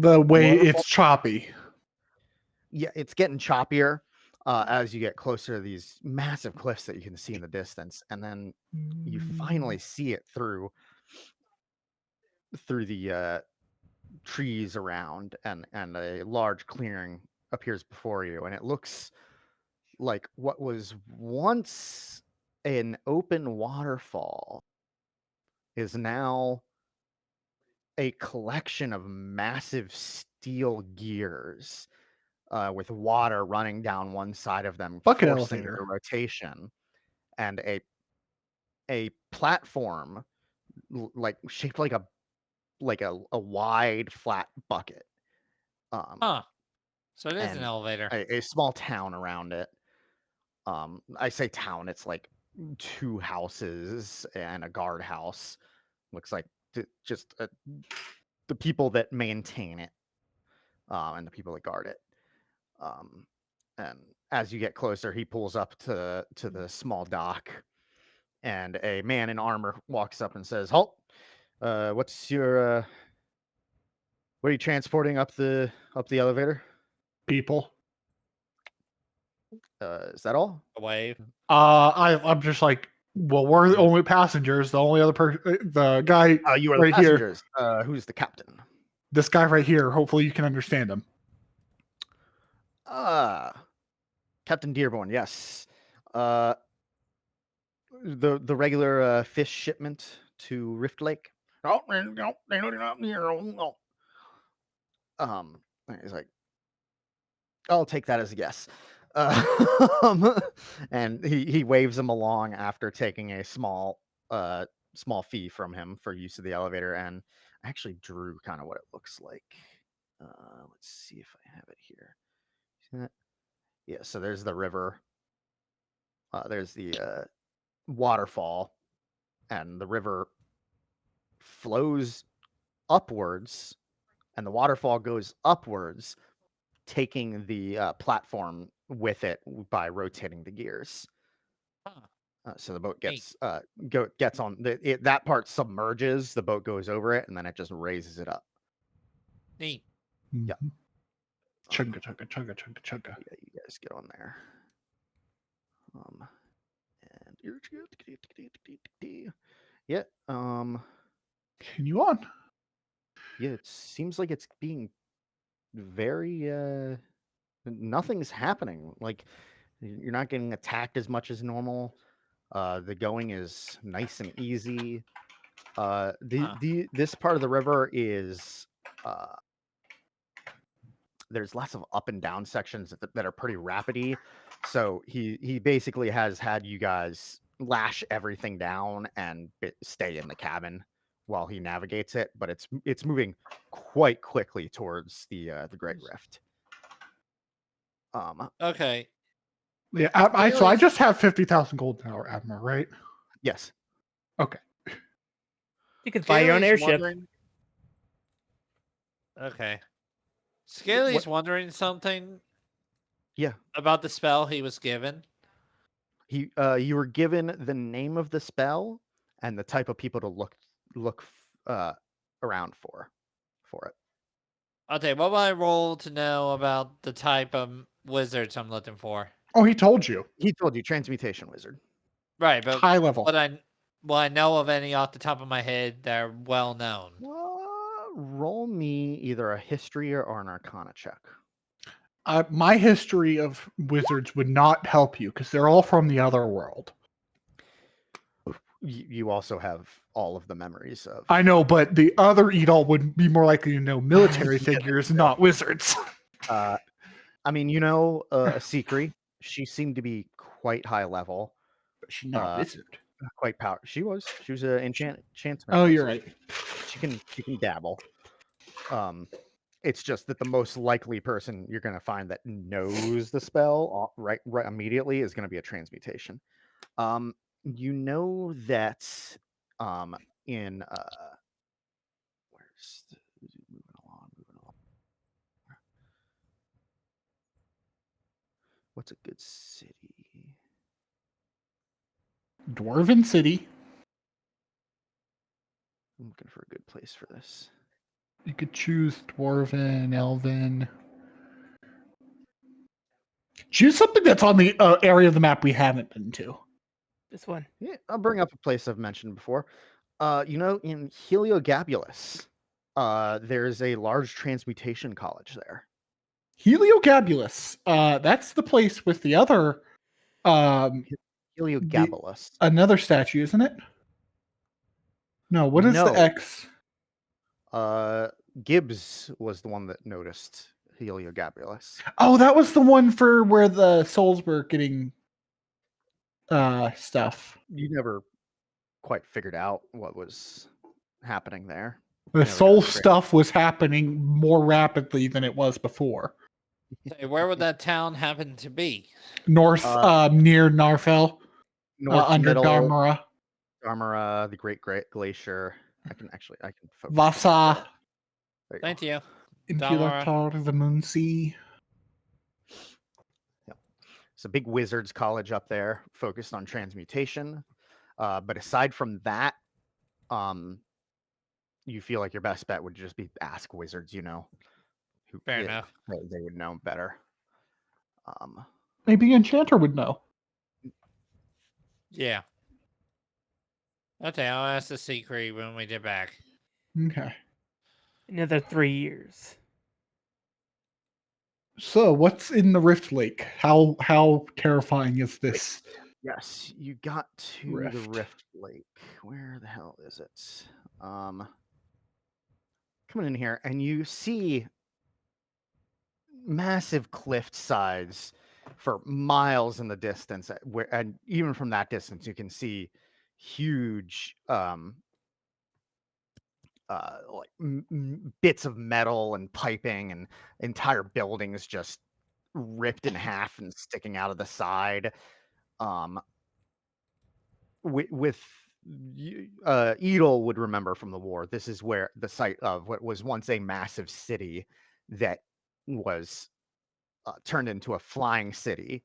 way waterfall- it's choppy. yeah, it's getting choppier as you get closer to these massive cliffs that you can see in the distance, and then you finally see it through the trees around, and a large clearing appears before you, and it looks like what was once an open waterfall is now a collection of massive steel gears with water running down one side of them, Bucket forcing elevator. the rotation, and a platform like shaped like a wide flat bucket. Huh. So it is an And elevator. a small town around it. I say town, it's like 2 houses and a guardhouse. Looks like just the people that maintain it, and the people that guard it. And as you get closer, he pulls up to the small dock, and a man in armor walks up and says, "Halt! What's your what are you transporting up the elevator? People. Is that all?" A wave. I'm just like, well, we're the only passengers. The only other person, the guy You are the right here. passengers. Who's the captain? This guy right here. Hopefully, you can understand him. Captain Dearborn, yes. The regular fish shipment to Rift Lake. Oh, no, they're not here. Oh, no. He's like, I'll take that as a yes. And he waves him along after taking a small fee from him for use of the elevator. And I actually drew kind of what it looks like. Let's see if I have it here. See that? Yeah, so there's the river. There's the waterfall, and the river flows upwards, and the waterfall goes upwards, taking the platform with it by rotating the gears. Huh. So the boat Neat. gets on that part submerges, the boat goes over it, and then it just raises it up. Neat. Yeah. Chugga, chugga, chugga, chugga, chugga. Yeah, you guys get on there. Yeah. Continue on. Yeah, it seems like it's being very nothing's happening. Like you're not getting attacked as much as normal. The going is nice and easy. This part of the river is there's lots of up and down sections that are pretty rapidy. So he basically has had you guys lash everything down and stay in the cabin while he navigates it, but it's moving quite quickly towards the Great Rift. Okay. Yeah, I just have 50,000 gold now, Admiral, right? Yes. Okay. You could buy your own Scaly's airship. wondering- Okay. Scaly's wondering something. Yeah. About the spell he was given. You were given the name of the spell and the type of people to look around for it. Okay, what will I roll to know about the type of wizards I'm looking for? Oh, he told you. He told you transmutation wizard. Right, but High level. will I know of any off the top of my head that are well known? Roll me either a history or an arcana check. My history of wizards would not help you because they're all from the other world. You also have all of the memories of. I know, but the other Edol would be more likely to know military Yeah, figures, not wizards. I mean, a Sikri. She seemed to be quite high level. But she's not a wizard. Quite powerful. She was an enchantment. Oh, you're wizard. right. She can dabble. It's just that the most likely person you're going to find that knows the spell right immediately is going to be a transmutation. You know that in where's moving along. What's a good city? Dwarven City. I'm looking for a good place for this. You could choose Dwarven, Elven. Choose something that's on the area of the map we haven't been to. This one. Yeah, I'll bring up a place I've mentioned before. In Heliogabulus, there's a large transmutation college there. Heliogabulus. That's the place with the other Heliogabulus. another statue, isn't it? No, what is the No. X? Gibbs was the one that noticed Heliogabulus. Oh, that was the one for where the souls were getting stuff. You never quite figured out what was happening there. The Never soul got straight. stuff was happening more rapidly than it was before. Say, where would that town happen to be? North, near Narfell, North under middle, Darmara. Darmara, the Great Glacier. I can focus. Vasa, There you Thank you. Intilatar, the Moon Sea. It's a big wizards college up there, focused on transmutation. But aside from that, you feel like your best bet would just be ask wizards. Fair enough. They would know better. Maybe Enchanter would know. Yeah. Okay, I'll ask the secret when we get back. Okay. Another 3 years. So, what's in the Rift Lake? How terrifying is this? Yes, you got to the Rift. Rift Lake. Where the hell is it? Coming in here, and you see massive cliff sides for miles in the distance. And even from that distance, you can see huge bits of metal and piping and entire buildings just ripped in half and sticking out of the side. With Edel would remember from the war, this is where the site of what was once a massive city that was turned into a flying city,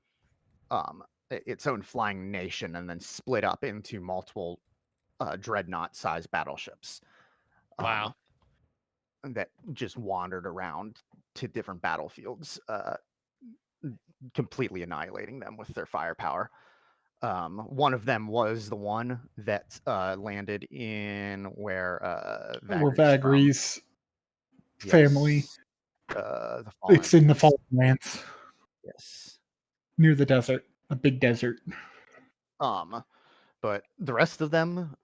its own flying nation, and then split up into multiple dreadnought-sized battleships. Wow. That just wandered around to different battlefields, completely annihilating them with their firepower. One of them was the one that landed in where Vagri's family. Yes. The Fallen It's in the Lands. Fallen Lands, Yes. near the desert, a big desert. But the rest of them,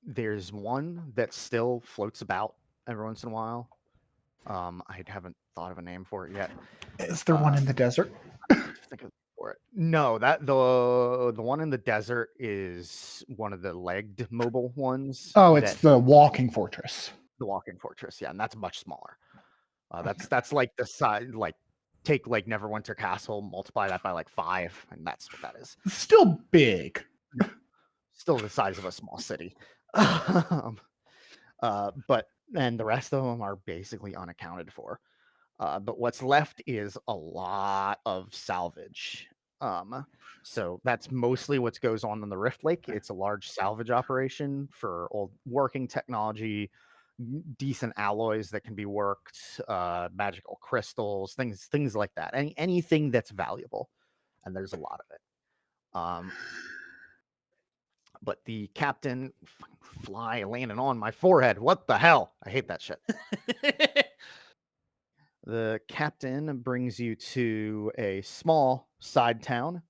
there's one that still floats about every once in a while. I haven't thought of a name for it yet. Is there one in the desert? Think of for it. No, that the one in the desert is one of the legged mobile ones. Oh, it's the Walking Fortress. The Walking Fortress, yeah, and that's much smaller. That's like the size, like take like Neverwinter Castle, multiply that by like 5, and that's what that is. It's still big. Still the size of a small city. But then the rest of them are basically unaccounted for. But what's left is a lot of salvage. So that's mostly what goes on in the Rift Lake. It's a large salvage operation for old working technology, decent alloys that can be worked, magical crystals, things like that. Anything that's valuable, and there's a lot of it. But the captain, fly landing on my forehead. What the hell? I hate that shit. The captain brings you to a small side town.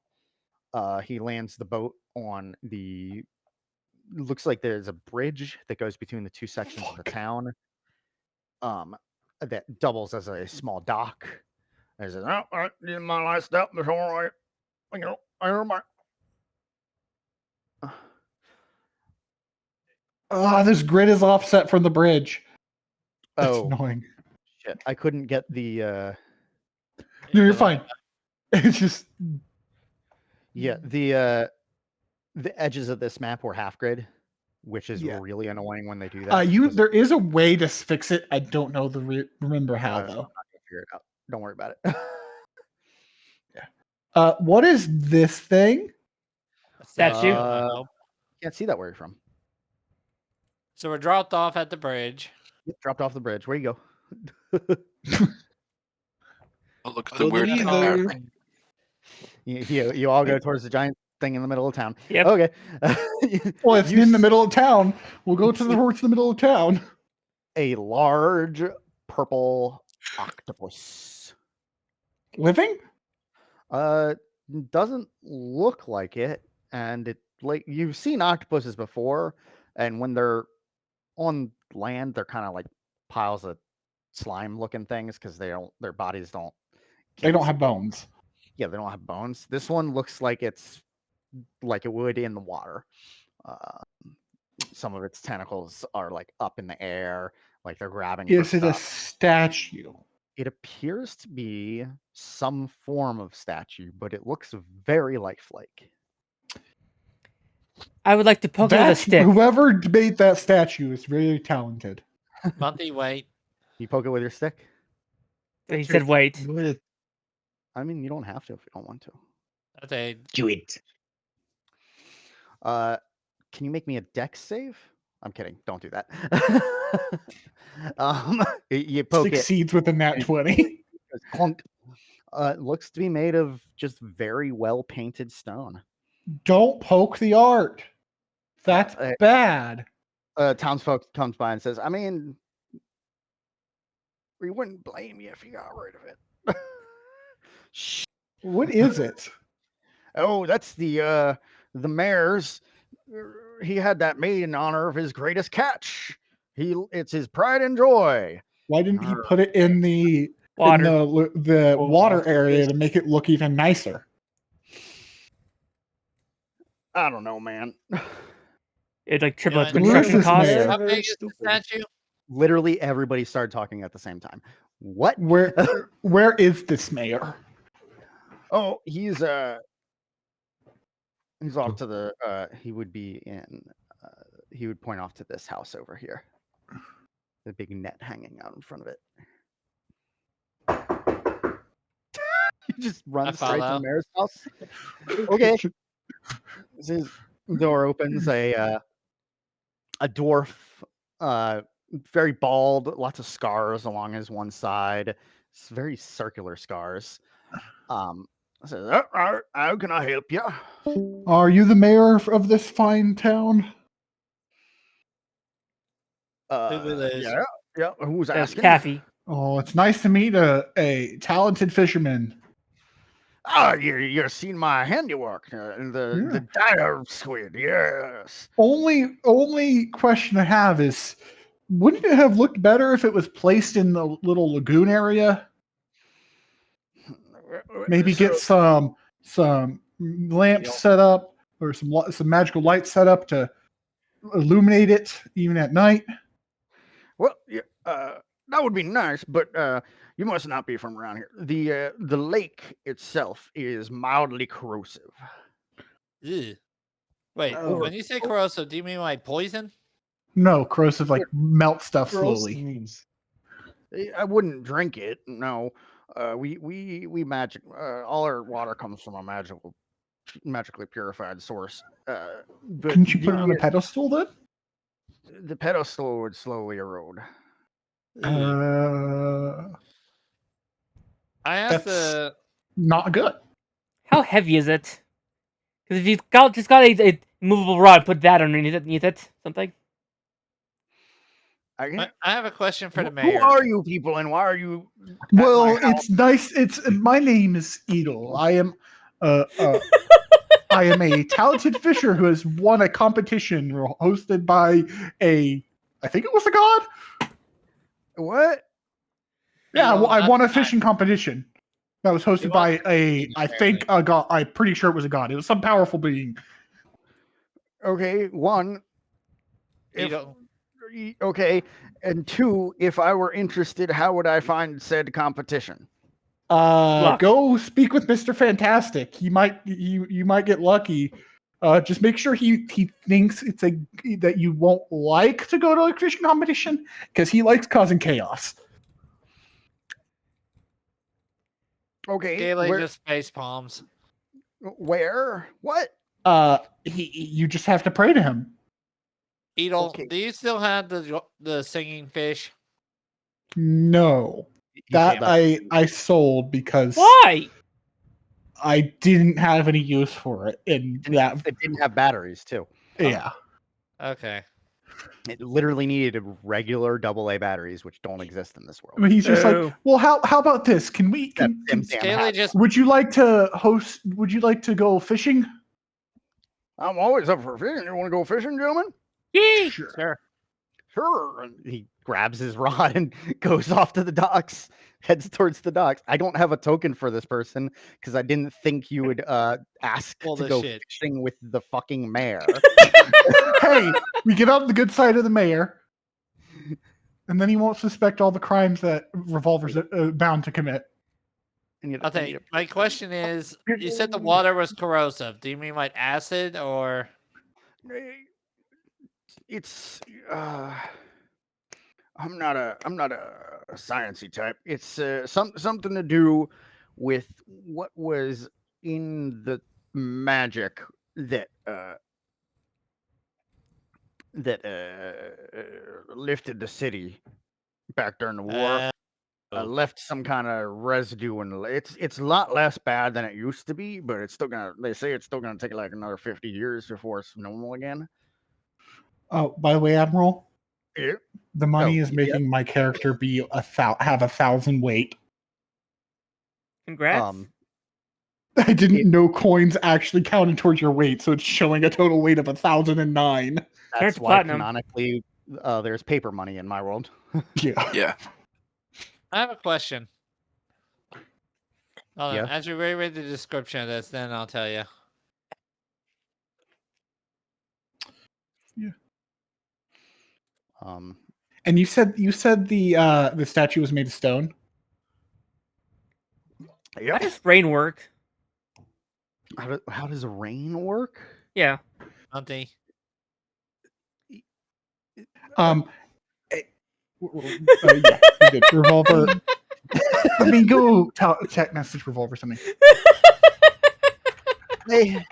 He lands the boat on the. Looks like there's a bridge that goes between the two sections of the town. That doubles as a small dock. There's a, oh, I did my last step before I hear my. This grid is offset from the bridge. That's Oh annoying. shit! I couldn't get the. No, you're fine. It's just Yeah, the edges of this map were half grid, which is Yeah. really annoying when they do that. there is a way to fix it. I don't know remember how I'm not though. gonna figure it out. Don't worry about it. What is this thing? Statue. Can't see that where you're from. So we're dropped off at the bridge. Yep, dropped off the bridge. Where you go? Oh, look at So the weird the color. leader- You all go towards the giant thing in the middle of town. Yep. Okay. Well, it's You in the middle of town. We'll go towards the middle of town. a large purple octopus. Living? Doesn't look like it, and it like you've seen octopuses before, and when they're on land, they're kind of like piles of slime-looking things because their bodies don't. They don't can't have bones. Yeah, they don't have bones. This one looks like it's like it would in the water. Some of its tentacles are like up in the air, like they're grabbing. Is for it a stuff. statue? It appears to be some form of statue, but it looks very lifelike. I would like to poke it with a stick. Whoever made that statue is very talented. Monty, wait. You poke it with your stick? He said, "Wait." Do it. I mean, you don't have to if you don't want to. Okay. Do it. Can you make me a dex save? I'm kidding. Don't do that. You poke it. Succeeds with a nat 20. Clunk. It looks to be made of just very well painted stone. Don't poke the art. That's bad. Townsfolk comes by and says, I mean, We wouldn't blame you if you got rid of it. Shh. What is it? Oh, that's the mayor's. He had that made in honor of his greatest catch. It's his pride and joy. Why didn't he Arr. put it in the Water. the Oh, water water area is- to make it look even nicer? I don't know, man. It'd like triple You its know, construction this cost. mayor? How Very big is the stupid. statue? Literally everybody started talking at the same time. What? Where is this mayor? Oh, he's off to the he would be in he would point off to this house over here. The big net hanging out in front of it. He just runs straight to the follow. mayor's house. Okay. As his door opens, a dwarf, very bald, lots of scars along his one side. It's very circular scars. Says, how can I help you? Are you the mayor of this fine town? it is. Yeah. Who's asking? Taffy. Oh, it's nice to meet a talented fisherman. Ah, you're seeing my handiwork, the dire squid. Yes. Only question I have is, wouldn't it have looked better if it was placed in the little lagoon area? Maybe get some lamps set up or some magical lights set up to illuminate it even at night. Well, yeah, that would be nice, but you must not be from around here. The lake itself is mildly corrosive. Ew. Wait, Oh. when you say corrosive, do you mean like poison? No, corrosive like melt stuff Gross slowly. means. I wouldn't drink it. No, we magic. All our water comes from a magically purified source. But Couldn't you put it on a pedestal then? the pedestal would slowly erode. I asked That's- the. Not good. How heavy is it? Because if you've just got a movable rod, put that underneath it, something. I have a question for the Who mayor. are you people, and why are you? at Well, my house? it's nice. My name is Edel. I am I am a talented fisher who has won a competition hosted by I think it was a god. What? Yeah, Well, I won a that's fine. fishing competition that was hosted You by won I think a god. I'm pretty sure it was a god. It was some powerful being. Okay, one. You If, don't- okay, and two, if I were interested, how would I find said competition? Luck. Go speak with Mr. Fantastic. You might get lucky. Just make sure he thinks it's that you won't like to go to a fishing competition because he likes causing chaos. Okay, Scaly where? just face palms. Where? What? You just have to pray to him. Edel, Okay. do you still have the singing fish? No, He that sold that. I sold because Why? I didn't have any use for it, and that It didn't have batteries too. yeah. Okay. It literally needed regular AA batteries, which don't exist in this I world. mean, he's just Oh. like, well, how about this? Can we? Except Tim Tam Scaly has. just Would you like to host? Would you like to go fishing? I'm always up for fishing. You want to go fishing, gentlemen? Yay! sure. Sure. And he grabs his rod and goes off to the docks, heads towards the docks. I don't have a token for this person because I didn't think you would ask Full to of go shit. fishing with the fucking mayor. Hey, we get on the good side of the mayor, and then he won't suspect all the crimes that revolvers are bound to commit. And you- Okay. My question is, you said the water was corrosive. Do you mean like acid or? It's I'm not a sciencey type. It's something to do with what was in the magic that lifted the city back during the war. Left some kind of residue, and it's a lot less bad than it used to be, but it's still gonna. They say it's still gonna take like another 50 years before it's normal again. Oh, by the way, Admiral, Yeah. The money Oh, is yeah. making my character be have 1,000 weight. Congrats. I didn't know coins actually counted towards your weight, so it's showing a total weight of 1,009. Turn it That's to why platinum. canonically there's paper money in my world. Yeah. Yeah. I have a question. Hold on. Yeah. As we read the description of this, then I'll tell you. Um, And you said the statue was made of stone? How yep. does rain work? How does rain work? Yeah. Hunty. Yeah, you did. Revolver. I mean, go check message Revolver something. Hey,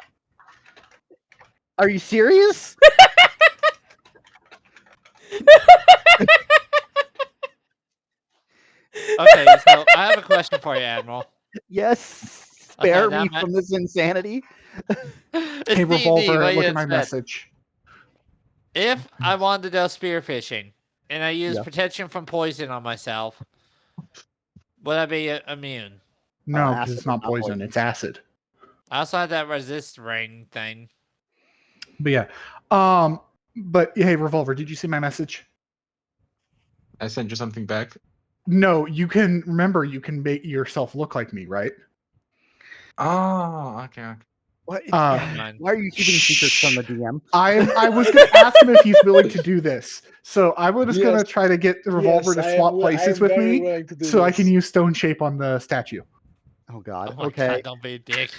are you serious? Okay, so I have a question for you, Admiral. Yes. Okay, Spare that me might- from this insanity. It's Hey, D&D, Revolver, what look you at my said. message. If I wanted to go spearfishing and I use Yeah. protection from poison on myself, would I be immune? No, because acid it's is not not poison, poison. it's acid. I also have that resist rain thing. But yeah. But hey, Revolver, did you see my message? I sent you something back. No, you can make yourself look like me, right? Oh, okay. What? Fine. Why are you keeping secrets from the DM? I was gonna ask him if he's willing to do this. So I was gonna Yes. try to get the Revolver to swap places with me so I can use Stone Shape on the statue. Oh God. Oh my Okay. God, don't be a dick.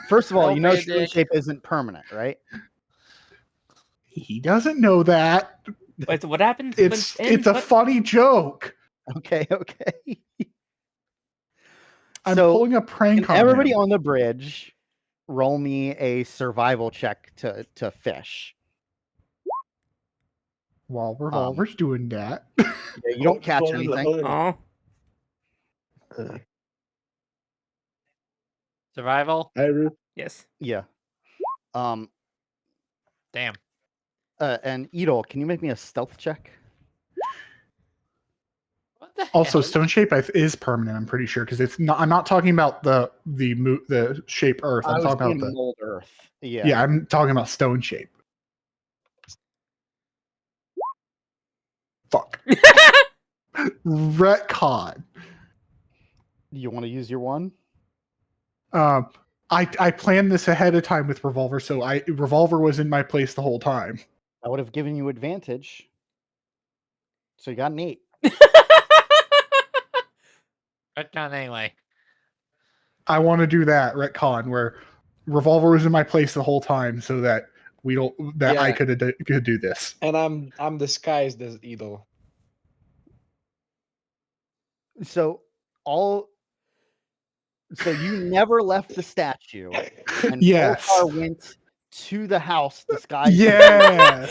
First of all, Don't you know be a Stone dick. Shape isn't permanent, right? He doesn't know that. Wait, so what happens? It's a funny joke. Okay. Okay. I'm So, pulling a prank Can on everybody him. on the bridge roll me a survival check to fish? While Revolver's doing that. Yeah, you don't catch anything. Oh, Survival? yes. Yeah. Um. Damn. And Edel, can you make me a stealth check? What the Also, hell? Stone Shape is permanent. I'm pretty sure because it's not. I'm not talking about the shape Earth. I'm I was talking about thinking the. mold earth. Yeah. Yeah, I'm talking about Stone Shape. Fuck. Retcon. You want to use your one? I planned this ahead of time with Revolver, so Revolver was in my place the whole time. I would have given you advantage. So you got an 8. Retcon anyway. I want to do that retcon where Revolver was in my place the whole time, so that I Yeah. could do this. And I'm disguised as Edel. So you never left the statue, and Yes. Voltar went to the house disguised. Yes.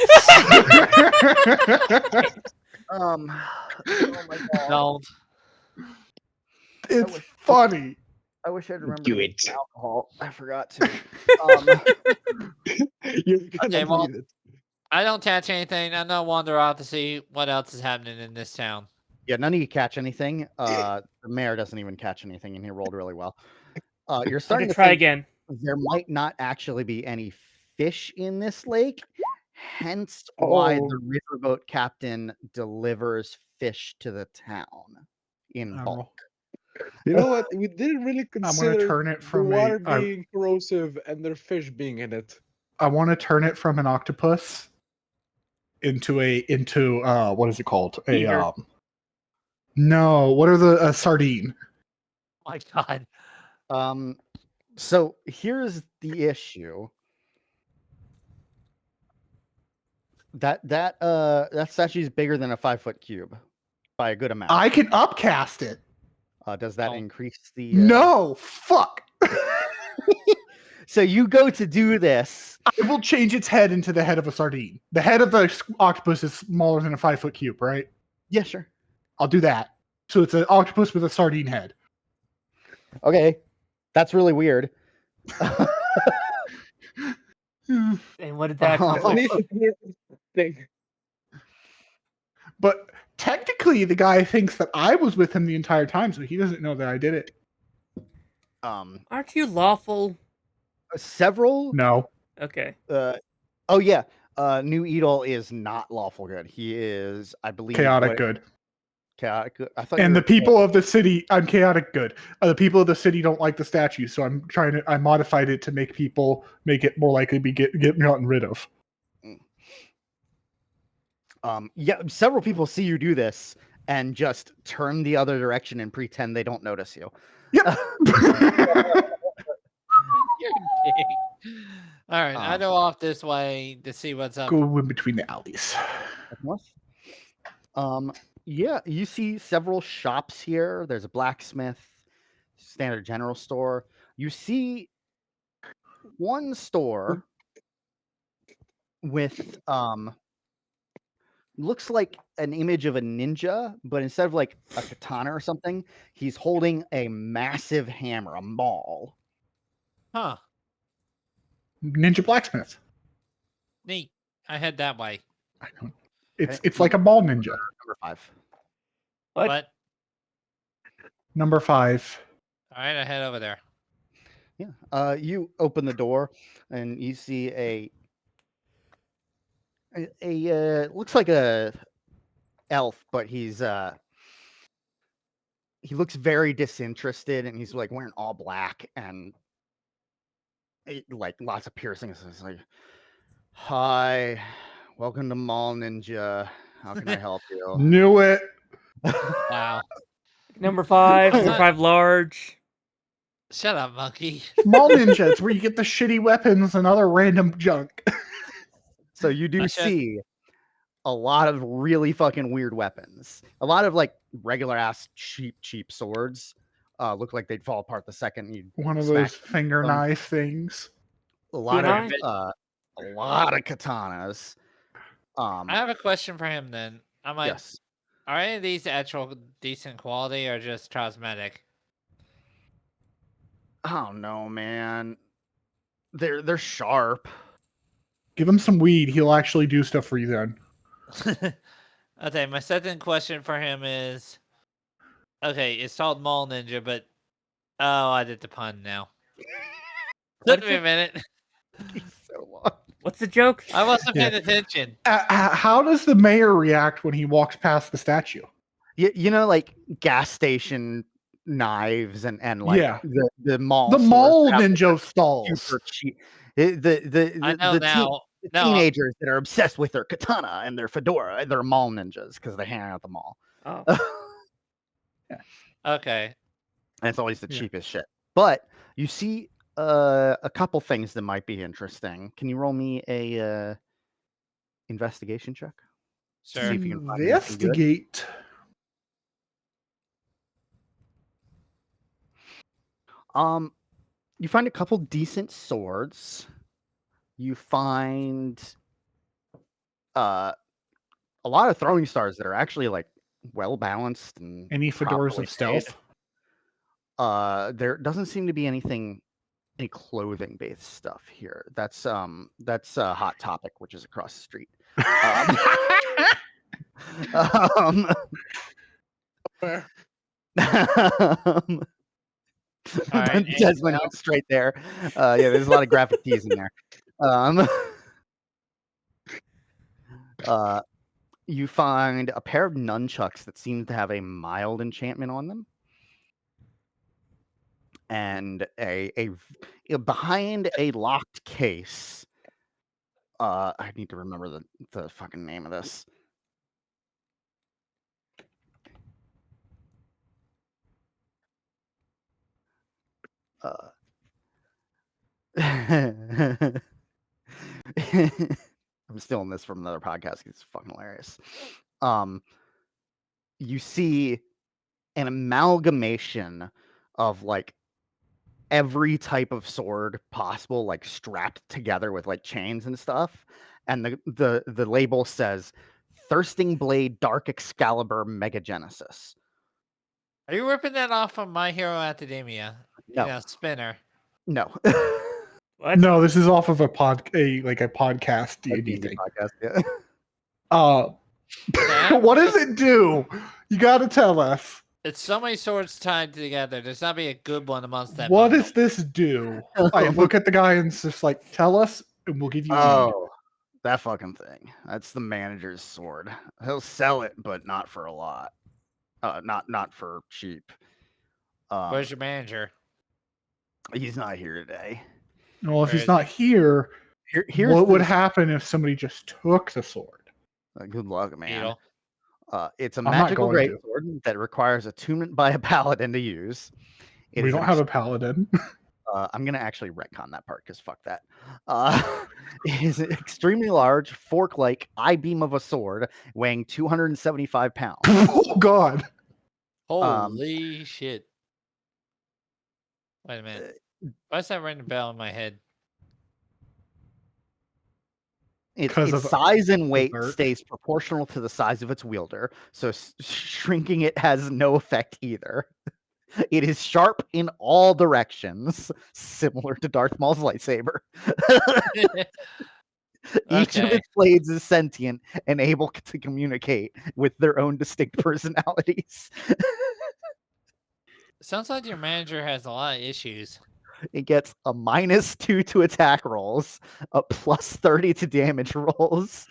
Oh my God. Don't. It's funny. I wish I'd remembered Do to get it. some alcohol. I forgot to. You're gonna Okay, well- need it. I don't catch anything. I'm gonna wander out to see what else is happening in this town. Yeah, none of you catch anything. The mayor doesn't even catch anything, and he rolled really well. You're I starting can to try think again. there might not actually be any fish in this lake, hence why Oh. the riverboat captain delivers fish to the town in I bulk. roll. You know what? We didn't really I'm gonna consider turn it the from water being corrosive and their fish being in it. I want to turn it from an octopus into what is it called? Beaver. No, what are the sardine? Oh my God. So here's the issue. That statue is bigger than a 5-foot cube by a good amount. I can upcast it. Does that Oh. increase the? No, fuck. So you go to do this. It will change its head into the head of a sardine. The head of the octopus is smaller than a 5-foot cube, right? Yeah, sure. I'll do that. So it's an octopus with a sardine head. Okay, that's really weird. And what did that Oh. accomplish? Thing. But Clearly, the guy thinks that I was with him the entire time, so he doesn't know that I did it. Aren't you lawful? Several. No. Okay. Oh yeah. New Edel is not lawful good. He is, I believe, Chaotic good. Chaotic good. I thought. And you the were people of the city, I'm chaotic good. The people of the city don't like the statue, so I modified it to make it more likely to be gotten rid of. Yeah, several people see you do this and just turn the other direction and pretend they don't notice you. Yep. You're kidding. All right, I Um, go off this way to see what's up. Go in between the alleys. North. Yeah, you see several shops here. There's a blacksmith, standard general store. You see one store with looks like an image of a ninja, but instead of like a katana or something, he's holding a massive hammer, a maul. Huh. Ninja blacksmith. Neat. I head that way. I don't. It's like a ball ninja. Number 5. What? But Number 5. all right, I head over there. Yeah. You open the door and you see a looks like a elf, but he looks very disinterested and he's like wearing all black and like lots of piercings. It's like, hi, welcome to Mall Ninja. How can I help you? Knew it. Wow. Number 5. Number 5 large. Shut up, monkey. Mall ninja. It's where you get the shitty weapons and other random junk. So you do Gotcha. see a lot of really fucking weird weapons. A lot of like regular ass cheap swords. Look like they'd fall apart the second you One of smack those finger them. knife things. A lot Kunai? of katanas. I have a question for him then. I'm like, Yes. are any of these actual decent quality or just cosmetic? Oh no, man. They're sharp. Give him some weed. He'll actually do stuff for you then. Okay, my second question for him is, okay, it's called Mall Ninja, but oh, I did the pun now. Took me a minute. So long. What's the joke? I wasn't Yeah. paying attention. How does the mayor react when he walks past the statue? You know, like gas station knives and like Yeah. the mall. The stores mall have, like, ninja super stalls. cheap. The I know the now. the No, teenagers that are obsessed with their katana and their fedora, they're mall ninjas because they hang out at the mall. Oh. okay. And it's always the Yeah. cheapest shit. But you see a couple things that might be interesting. Can you roll me a investigation check? Sure. See if you can find anything good. Investigate. You find a couple decent swords. You find a lot of throwing stars that are actually like well balanced and Any fedoras properly of stealth? made. There doesn't seem to be any clothing based stuff here. That's Hot Topic, which is across the street. Where? Alright, Desmond anything went straight there. Yeah, there's a lot of graphic tees in there. You find a pair of nunchucks that seem to have a mild enchantment on them, and behind a locked case. I need to remember the fucking name of this. I'm stealing this from another podcast. It's fucking hilarious. You see an amalgamation of like every type of sword possible, like strapped together with like chains and stuff. And the label says Thirsting Blade Dark Excalibur Mega Genesis. Are you ripping that off from My Hero Academia? No. Yeah, Spinner. No. What? No, this is off of a podcast D&D thing. podcast, yeah. What does it do? You gotta tell us. It's so many swords tied together. There's not be a good one amongst them. What does this do? I look at the guy and it's just like, tell us, and we'll give you. Oh, that fucking thing. That's the manager's sword. He'll sell it, but not for a lot. Not for cheap. Where's your manager? He's not here today. Well, if Where he's is not here, Here's what would the- happen if somebody just took the sword? Good luck, man. Beetle. It's a not magical going to. greatsword that requires attunement by a paladin to use. It We is don't an have a paladin. I'm gonna actually retcon that part because fuck that. It is an extremely large fork-like I-beam of a sword weighing 275 pounds. Oh God! Holy shit. Wait a minute. Why is that ringing a bell in my head? Its 'Cause of size and weight dirt. stays proportional to the size of its wielder, so shrinking it has no effect either. It is sharp in all directions, similar to Darth Maul's lightsaber. Each of Okay. its blades is sentient and able to communicate with their own distinct personalities. Sounds like your manager has a lot of issues. It gets a -2 to attack rolls, a +30 to damage rolls.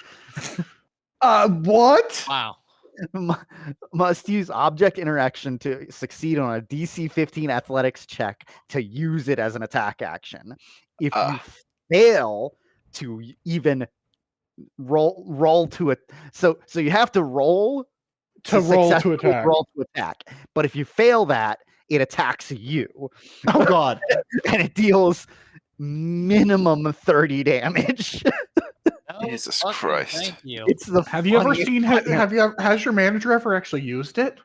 What? Wow. Must use object interaction to succeed on a DC 15 athletics check to use it as an attack action. If you fail to even roll to it, so you have to roll To roll to successfully attack. roll to attack. But if you fail that, it attacks you. Oh God! And it deals minimum 30 damage. No Jesus fucking Christ. Thank you. It's the Have you ever funniest seen? fucking- Has your manager ever actually used it?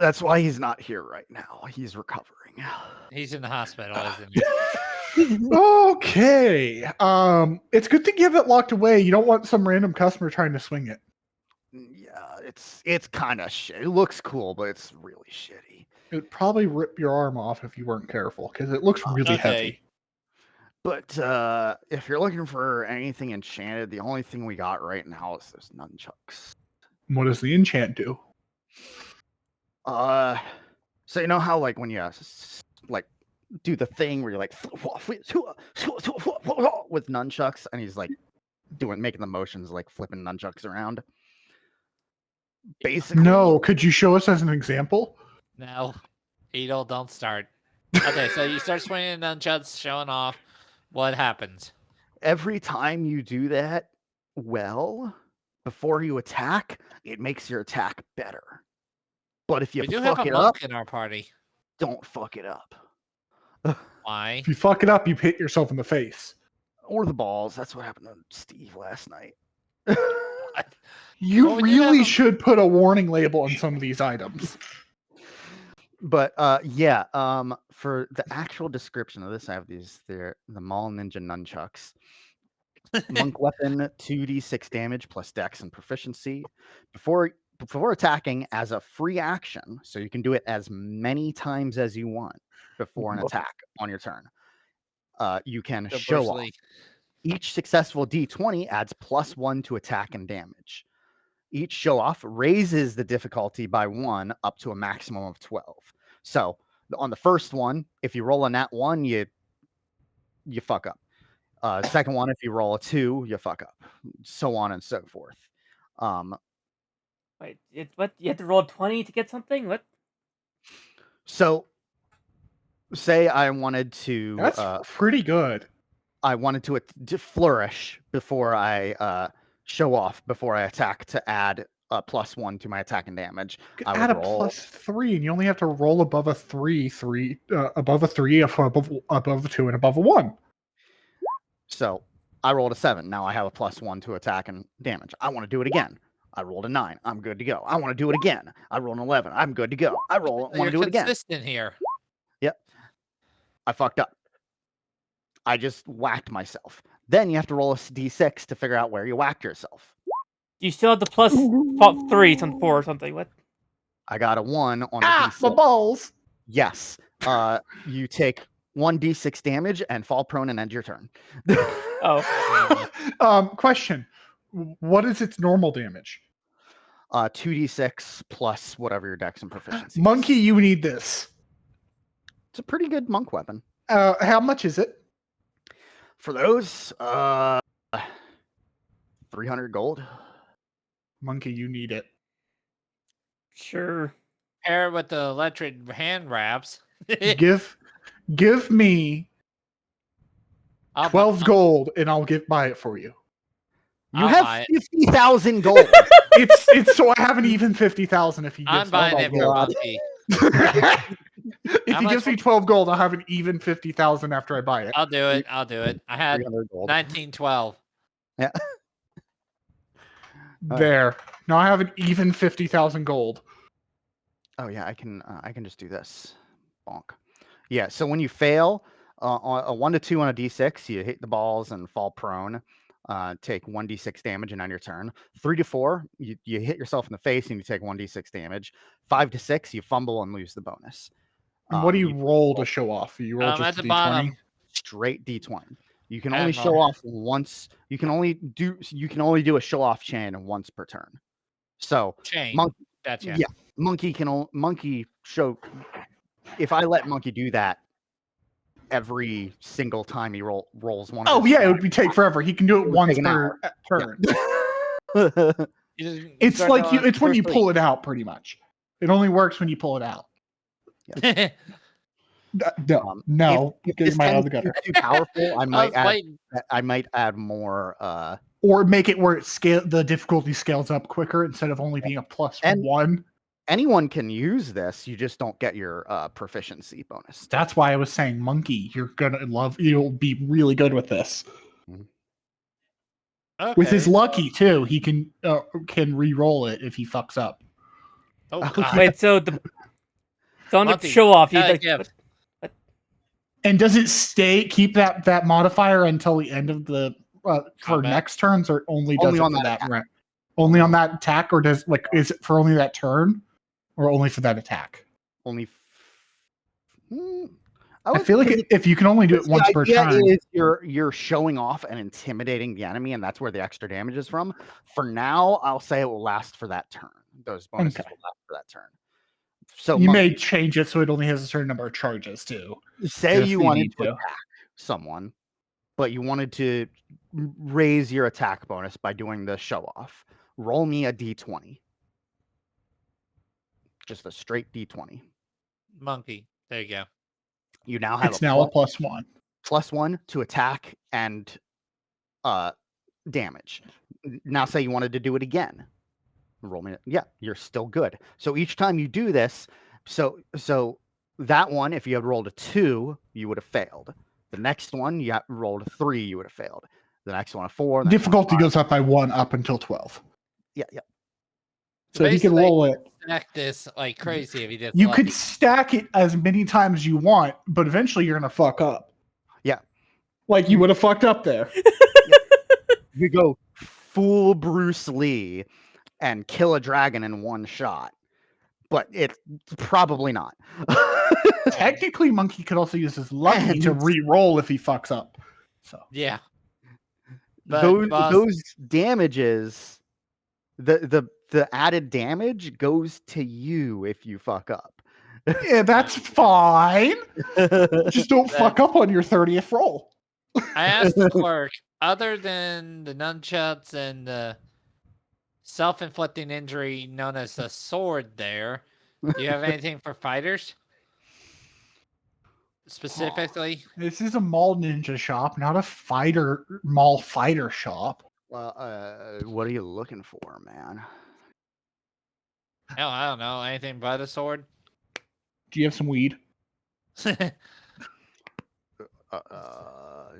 That's why he's not here right now. He's recovering. He's in the hospital, isn't he? Okay. It's good thing you have it locked away. You don't want some random customer trying to swing it. Yeah, it's kind of shit. It looks cool, but it's really shitty. It'd probably rip your arm off if you weren't careful because it looks really heavy. Okay. But if you're looking for anything enchanted, the only thing we got right now is those nunchucks. What does the enchant do? So you know how like when you like do the thing where you're like with nunchucks, and he's like making the motions like flipping nunchucks around. Basically, No, could you show us as an example? No. Beetle, don't start. Okay, so you start swinging nunchucks, showing off. What happens? every time you do that well before you attack, it makes your attack better. But if you We do have fuck a it up, monk in our party. don't fuck it up. Why? If you fuck it up, you hit yourself in the face. Or the balls. That's what happened to Steve last night. You Well, we do have really a- should put a warning label on some of these items. But yeah, for the actual description of this, I have the Maul Ninja Nunchucks. Monk weapon, 2d6 damage plus dex and proficiency. Before attacking as a free action, so you can do it as many times as you want before an attack on your turn. You can So show Bruce off. Lee. Each successful d20 adds +1 to attack and damage. Each show off raises the difficulty by 1 up to a maximum of 12. So on the first one, if you roll a nat 1, you fuck up. Second one, if you roll a 2, you fuck up. So on and so forth. Wait, what? You have to roll 20 to get something? What? So say I wanted to That's pretty good. I wanted to flourish before I show off before I attack to add a +1 to my attack and damage. You I could would add a roll. +3, and you only have to roll above a 3, above a 3, above a 2, and above a 1. So I rolled a 7. Now I have a +1 to attack and damage. I want to do it again. I rolled a 9. I'm good to go. I want to do it again. I rolled an 11. I'm good to go. I want to You're do it again. consistent here. Yep. I fucked up. I just whacked myself. Then you have to roll a d6 to figure out where you whacked yourself. You still have the +3 on 4 or something. What? I got a 1 on the Ah, d6. my balls! Yes. You take 1d6 damage and fall prone and end your turn. Oh, Question: what is its normal damage? 2d6 plus whatever your dex and proficiency. is. Monkey, you need this. It's a pretty good monk weapon. How much is it? For those, 300 gold. Monkey, you need it. Sure. Pair it with the electric hand wraps. give me I'll 12 gold and I'll buy it for you. You I'll have buy it. 50,000 gold. It's so I have an even 50,000 if he gives I'm buying it for God. Monkey. if How he much gives me 12 gold, I'll have an even 50,000 after I buy it. I'll do it. I'll do it. I had 300 gold. 1912. Yeah. There. Now I have an even 50,000 gold. Oh yeah, I can just do this. Bonk. Yeah. So when you fail, on a 1 to 2 on a d6, you hit the balls and fall prone. Take 1d6 damage, and on your turn. 3 to 4, you hit yourself in the face and you take 1d6 damage. 5 to 6, you fumble and lose the bonus. And what do you You roll to show off? You roll At just the a D20? bottom. straight d20. You can Add only show more. off once. You can only do a show off chain once per turn. So Chain. Monkey, Gotcha. yeah, monkey show. If I let monkey do that every single time he rolls one. Oh yeah, it would take forever. He can do it would once take an per turn. You just It's start like going it's when you first pull it out, pretty much. It only works when you pull it out. league. No, if get this my tends other to be gutter. too powerful, I was might add more. Or make it where the difficulty scales up quicker instead of only being a And- +1. Anyone can use this. You just don't get your proficiency bonus. That's why I was saying, Monkey, you'll be really good with this. Okay. With his lucky too, he can re-roll it if he fucks up. Oh, Oh, God. Wait, so on the Monty, show off, you got a gift. And does it keep that modifier until the end of the for Combat. next turns, or only does Only it on for that that round? Only on that attack, or is it for only that turn, or only for that attack? Only. I feel like if you can only do it once per idea turn, is you're showing off and intimidating the enemy, and that's where the extra damage is from. For now, I'll say it will last for that turn. Those bonuses Okay. will last for that turn. So you may Monkey, change it so it only has a certain number of charges too. say if you you wanted need to to. attack someone, but you wanted to raise your attack bonus by doing the show off. Roll me a d20. Just a straight d20. Monkey. There you go. You now have It's a now a +1. +1 to attack and damage. Now say you wanted to do it again. Roll me. Yeah, you're still good. So each time you do this, so that one, if you had rolled a 2, you would have failed. The next one, you rolled a 3, you would have failed. The next one, a 4. the next one, a Difficulty 5. goes up by 1 up until 12. Yeah. So he can basically, roll it. Stack this like crazy if he did. You could stack it as many times as you want, but eventually you're gonna fuck up. Yeah. Like you would have fucked up there. You go full Bruce Lee and kill a dragon in one shot, but it's probably not. Technically, Monkey could also use his lucky to And- re-roll if he fucks up. So Yeah. But those damages, the added damage goes to you if you fuck up. yeah, that's fine. Just don't fuck up on your 30th roll. I asked the clerk, other than the nunchucks and the self-inflicting injury known as the sword there, do you have anything for fighters? Specifically? This is a mall ninja shop, not a mall fighter shop. Well, what are you looking for, man? Hell, I don't know. Anything but a sword? Do you have some weed?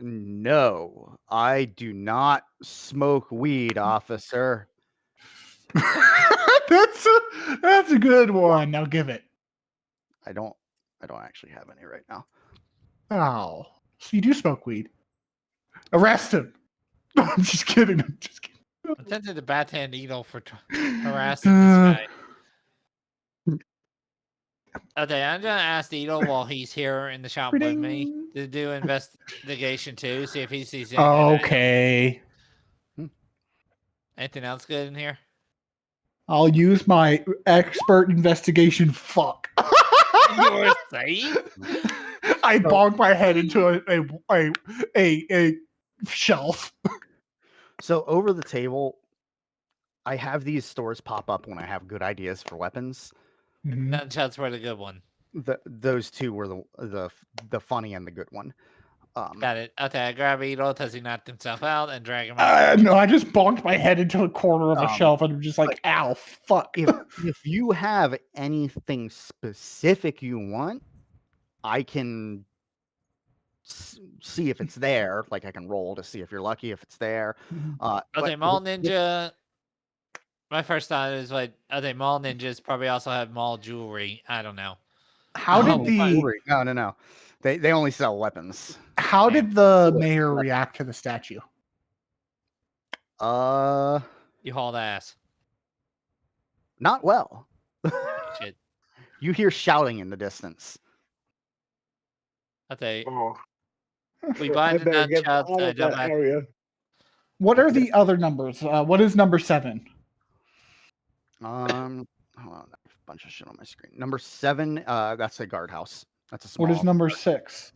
No, I do not smoke weed, officer. that's a good one. Now give it. I don't actually have any right now. Oh, so you do smoke weed? Arrest him. I'm just kidding. I'm just kidding. I'm tempted to backhand Needle for harassing this guy. Okay, I'm gonna ask Needle while he's here in the shop with me to do investigation too, see if he sees anything. Okay. Anything else good in here? I'll use my expert investigation. Fuck. You were saying? I bonked my head into a shelf. So over the table, I have these stores pop up when I have good ideas for weapons. Nunchucks were the good one. Those two were the funny and the good one. Got it. Okay, I grab Eagle as he knocked himself out and drag him out. No, I just bonked my head into a corner of a Um, shelf and I'm just like, ow, fuck. If you have anything specific you want, I can see if it's there. Like I can roll to see if you're lucky if it's there. Okay, Mall Ninja. My first thought is like, okay, Mall Ninjas probably also have mall jewelry. I don't know. How did No. They only sell weapons. How did the mayor react to the statue? You hauled ass. Not well. Shit. You hear shouting in the distance. Okay. Oh, We buy I the better get nunchucks. out I of jump that back. area. What are the other numbers? What is number 7? Hold on, a bunch of shit on my screen. Number 7, that's a guardhouse. That's a small. What is number 6?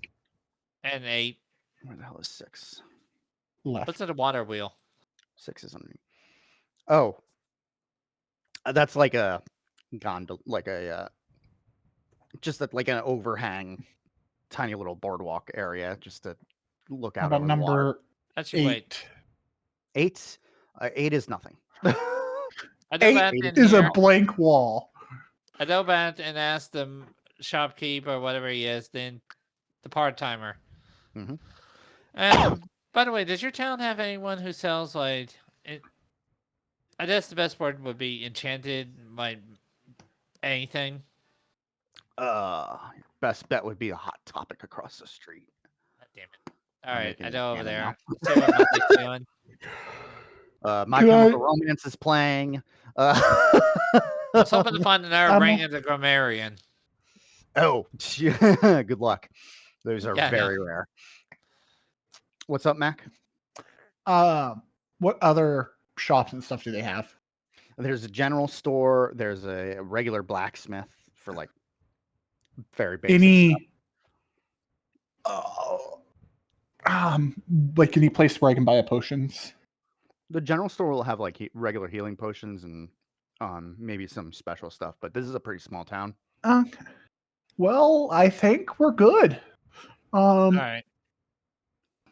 And 8. Where the hell is 6? Left. What's in the water wheel? 6 is underneath. Oh, that's like a gondola, like a just like an overhang, tiny little boardwalk area, just to look How out about over the water. number That's your weight. 8? 8 is nothing. I go back 8 in is here. a blank wall. I go back and ask the shopkeep or whatever he is, then the part-timer. Mhm. By the way, does your town have anyone who sells like? I guess the best word would be enchanted, like anything. Your best bet would be a Hot Topic across the street. God damn it! All I'm right, making I it go over canon there. now. See what Monday's doing. My Good. Chemical Romance is playing. I'm hoping to find another ring I'm- of the grammarian. Oh, good luck. Those are Yeah, I know. very rare. What's up, Mac? What other shops and stuff do they have? There's a general store. There's a regular blacksmith for like very basic Any stuff. like any place where I can buy potions? The general store will have like regular healing potions and maybe some special stuff, but this is a pretty small town. Okay. Well, I think we're good. All right.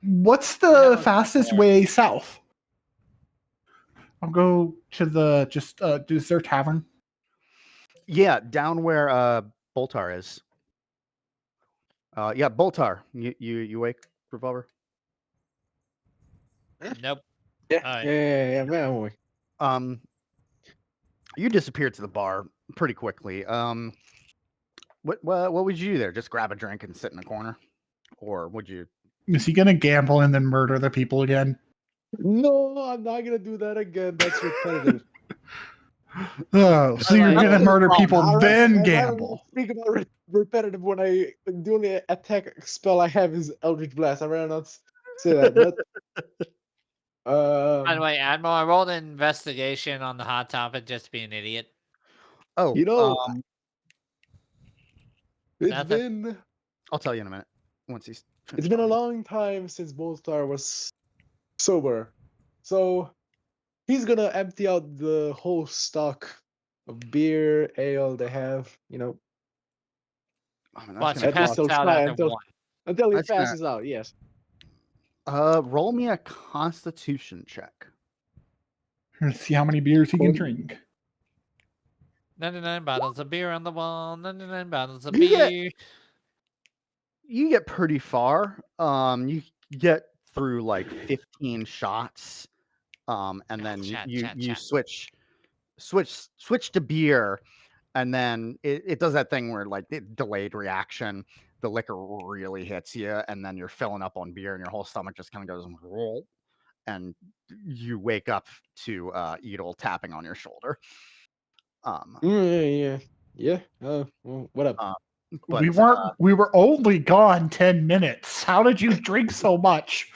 What's Yeah, the let's fastest go. way south? I'll go to the is there a tavern? Yeah, down where Boltar is. Yeah, Boltar. You wake, Revolver? Nope. Yeah, All right. yeah, man. You disappeared to the bar pretty quickly. What would you do there? Just grab a drink and sit in the corner, or would you? Is he gonna gamble and then murder the people again? No, I'm not gonna do that again. That's repetitive. Oh, so you're Alright. gonna murder people I'd then rather gamble? Speak about repetitive when the only attack spell I have is Eldritch Blast. I'd rather not say that, but By the way, Admiral, I rolled an investigation on the hot topic just to be an idiot. Oh, you know, it's nothing. been I'll tell you in a minute. Once he's. it's been a long time since Bolstar was sober, so he's gonna empty out the whole stock of beer, ale they have. You know, Watch gonna it at least pass he'll out try after until one. until he That's gonna- passes out. Yes. Roll me a Constitution check. Let's see how many beers he can drink. 99 bottles of beer on the wall. 99 bottles of You get- beer. You get pretty far. You get through like 15 shots, and then you switch to beer, and then it does that thing where like it delayed reaction. The liquor really hits you, and then you're filling up on beer, and your whole stomach just kind of goes roll, and you wake up to Edel tapping on your shoulder. Yeah. Well, what up? But we were only gone 10 minutes. How did you drink so much?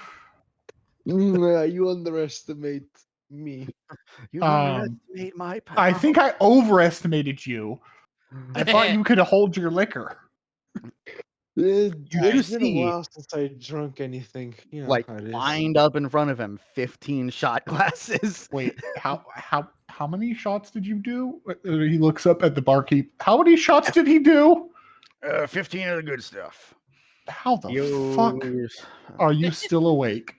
You underestimate me. You Um, underestimate my power. I think I overestimated you. I thought you could hold your liquor. It's been a see- while since I drunk anything. You know like how it is. lined up in front of him, 15 shot glasses. Wait, how many shots did you do? He looks up at the barkeep. How many shots did he do? 15 of the good stuff. How the fuck are you still awake?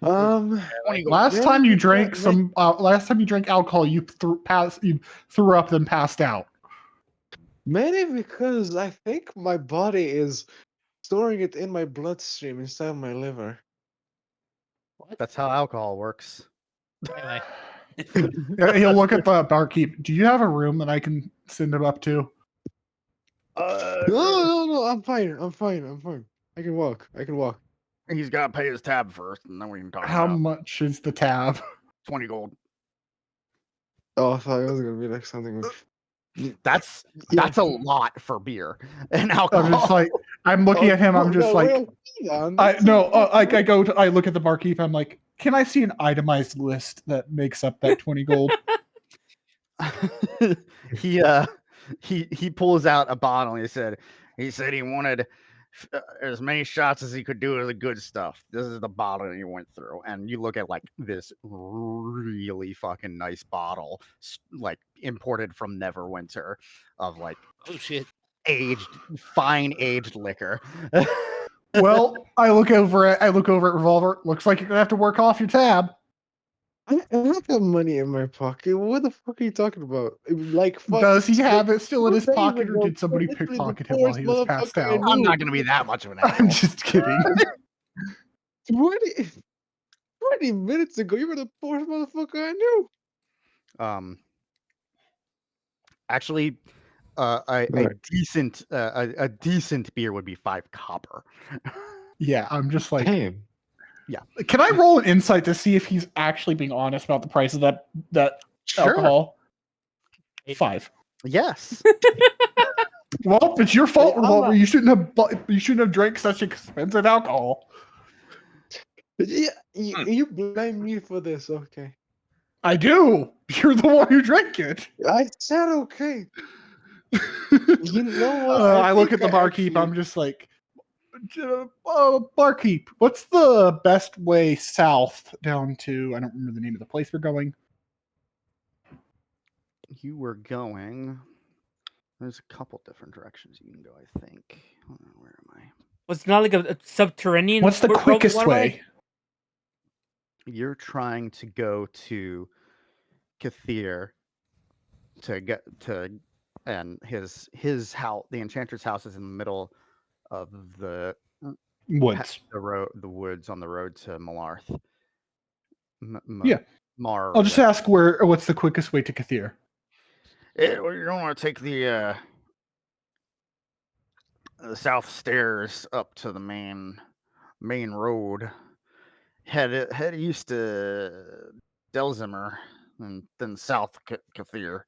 20 Last maybe time you because- drank last time you drank alcohol, you threw up then passed out. Maybe because I think my body is storing it in my bloodstream instead of my liver. That's how alcohol works. Anyway, He'll look at the barkeep. Do you have a room that I can send him up to? No, I'm fine. I can walk. He's got to pay his tab first, and then we can talk How about much is the tab? 20 gold. Oh, I thought it was gonna be like something with That's Yeah. a lot for beer and I'm alcohol. just like, I'm looking at him. I'm just like, I look at the barkeep. I'm like, can I see an itemized list that makes up that 20 gold? he pulls out a bottle. He said he wanted as many shots as he could do of the good stuff. This is the bottle that he went through, and you look at like this really fucking nice bottle, like imported from Neverwinter, of like oh shit. fine aged liquor. Well, I look over at Revolver. Looks like you're gonna have to work off your tab. I got money in my pocket. What the fuck are you talking about? Like, Does he have it still in 2 his days pocket, or ago, did somebody literally the pickpocket him while he was poorest passed motherfucker I out? knew. I'm not going to be that much of an I'm asshole. just kidding. 20 minutes ago, you were the poorest motherfucker I knew. Actually, a Right. decent beer would be 5 copper. Yeah, I'm just like, Damn. can I roll an insight to see if he's actually being honest about the price of that alcohol? 5. Yes. Well, it's your fault, I'm Revolver. not- You shouldn't have drank such expensive alcohol. Yeah, you blame me for this, okay? I do. You're the one who drank it. I said okay. You know what? I look think at the barkeep. I'm just like, barkeep, what's the best way south down to? I don't remember the name of the place we're going. You were going. There's a couple different directions you can go, I think. Hold on, where am I? Was not like a subterranean. What's the quickest waterway? way? You're trying to go to Kathir to get to, and his house, the enchanter's house, is in the middle of the Woods. the woods on the road to Malarth. Yeah. Mar. I'll just ask what's the quickest way to Kathir? Well, you don't want to take the south stairs up to the main road. Head east to Delzimmer, and then south Kathir.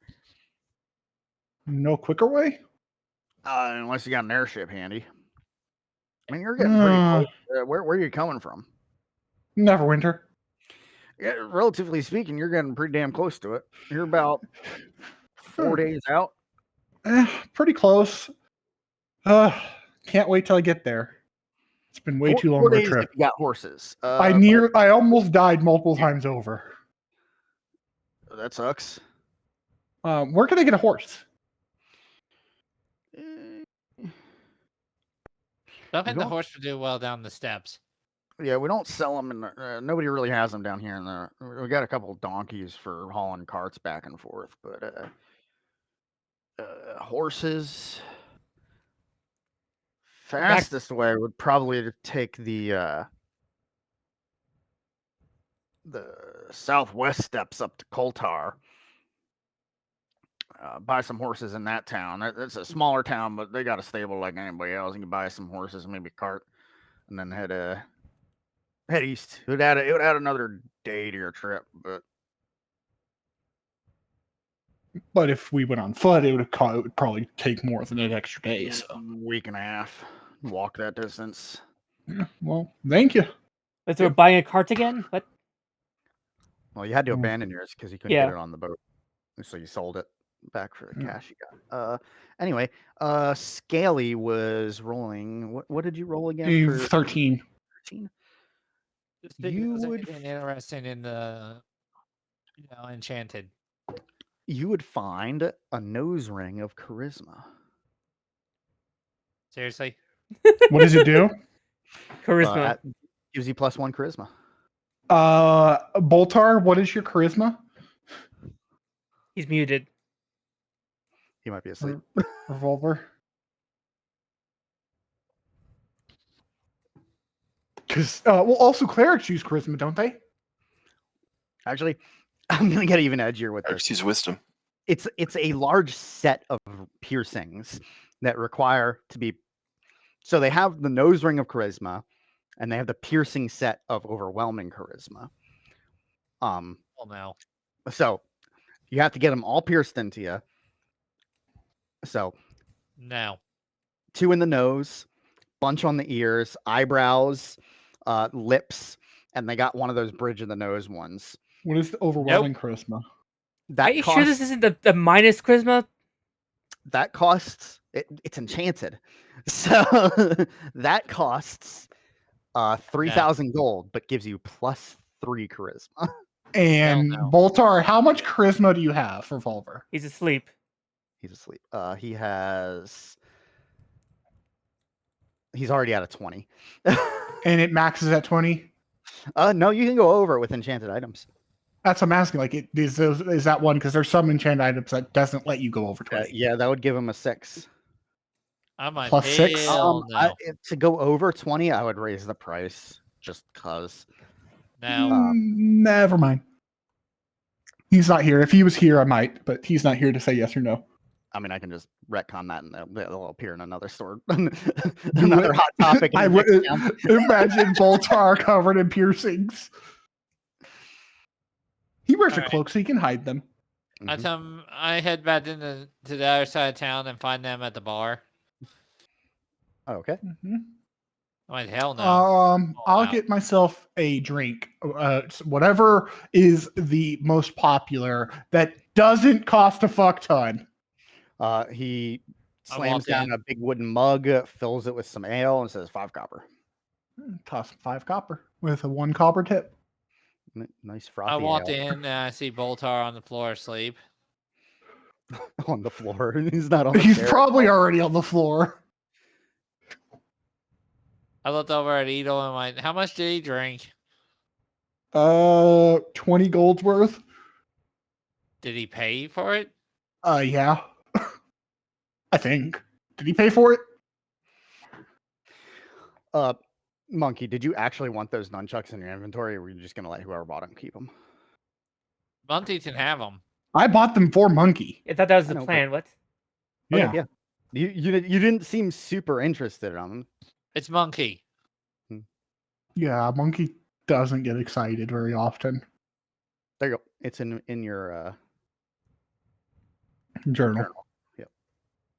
No quicker way? Unless you got an airship handy. I mean, you're getting pretty close. Where are you coming from? Neverwinter. Yeah, relatively speaking, you're getting pretty damn close to it. You're about 4 days out. Pretty close. Can't wait till I get there. It's been way too long 4 of a days trip. if you got horses. I almost died multiple times over. That sucks. Where can I get a horse? Don't think the don't- horse would do well down the steps. Yeah, we don't sell them, and nobody really has them down here. We got a couple of donkeys for hauling carts back and forth, but horses. Fastest way would probably take the southwest steps up to Koltar. Buy some horses in that town. It's a smaller town, but they got a stable like anybody else. You can buy some horses, maybe a cart, and then head east. It would add another day to your trip, But if we went on foot, it would probably take more than an extra day. So, week and a half. Walk that distance. yeah, well, thank you. Wait, so we're buying a cart again? What? Well, you had to Mm. abandon yours because you couldn't Yeah. get it on the boat, so you sold it back for the Yeah. cash you got. Anyway, Scaly was rolling. What did you roll again for 13. 13? Just think You there's would anything interesting in the, enchanted. you would find a nose ring of charisma. Seriously? What does it do? Charisma. Gives you +1 charisma. Boltar, what is your charisma? He's muted. He might be asleep. Revolver. Because well, also clerics use charisma, don't they? Actually, I'm gonna get even edgier with this. Excuse wisdom. It's a large set of piercings that require to be. So they have the nose ring of charisma, and they have the piercing set of overwhelming charisma. Oh no. So you have to get them all pierced into you. So No. 2 in the nose, bunch on the ears, eyebrows, lips, and they got one of those bridge of the nose ones. What is the overwhelming charisma? That Are you costs, sure this isn't the minus charisma? that costs it's enchanted. So that costs 3,000 gold, but gives you +3 charisma. And no. Boltar, how much charisma do you have, Revolver? He's asleep. He's asleep. He's already at a 20. And it maxes at 20? No, you can go over it with enchanted items. That's what I'm asking. Like, is that one? Because there's some enchanted items that doesn't let you go over 20. Yeah, that would give him a 6. I might +6? hell no. To go over 20, I would raise the price just because. No. Never mind. He's not here. If he was here, I might, but he's not here to say yes or no. I mean, I can just retcon that and they'll appear in another store. Another hot topic. in I the would next round. imagine Boltar covered in piercings. He wears a Alright. cloak so he can hide them. I Mhm. tell him I head back to the other side of town and find them at the bar. Oh, okay. I'm like, hell no. I'll out. get myself a drink. Whatever is the most popular that doesn't cost a fuck ton. He I slams walked down in. a big wooden mug, fills it with some ale, and says 5 copper. Toss 5 copper with a 1 copper tip. Nice frothy I walked ale in and I see Boltar on the floor asleep. on the floor. He's not on the He's chair. probably already on the floor. I looked over at Edo and went, how much did he drink? 20 gold's worth. Did he pay for it? Yeah. I think. Did he pay for it? Monkey, did you actually want those nunchucks in your inventory, or were you just gonna let whoever bought them keep them? Monty can have them. I bought them for Monkey. I thought that was I the know, but- plan. What? Yeah. Okay, yeah. You didn't seem super interested in them. It's Monkey. Yeah, Monkey doesn't get excited very often. There you go. It's in your Journal.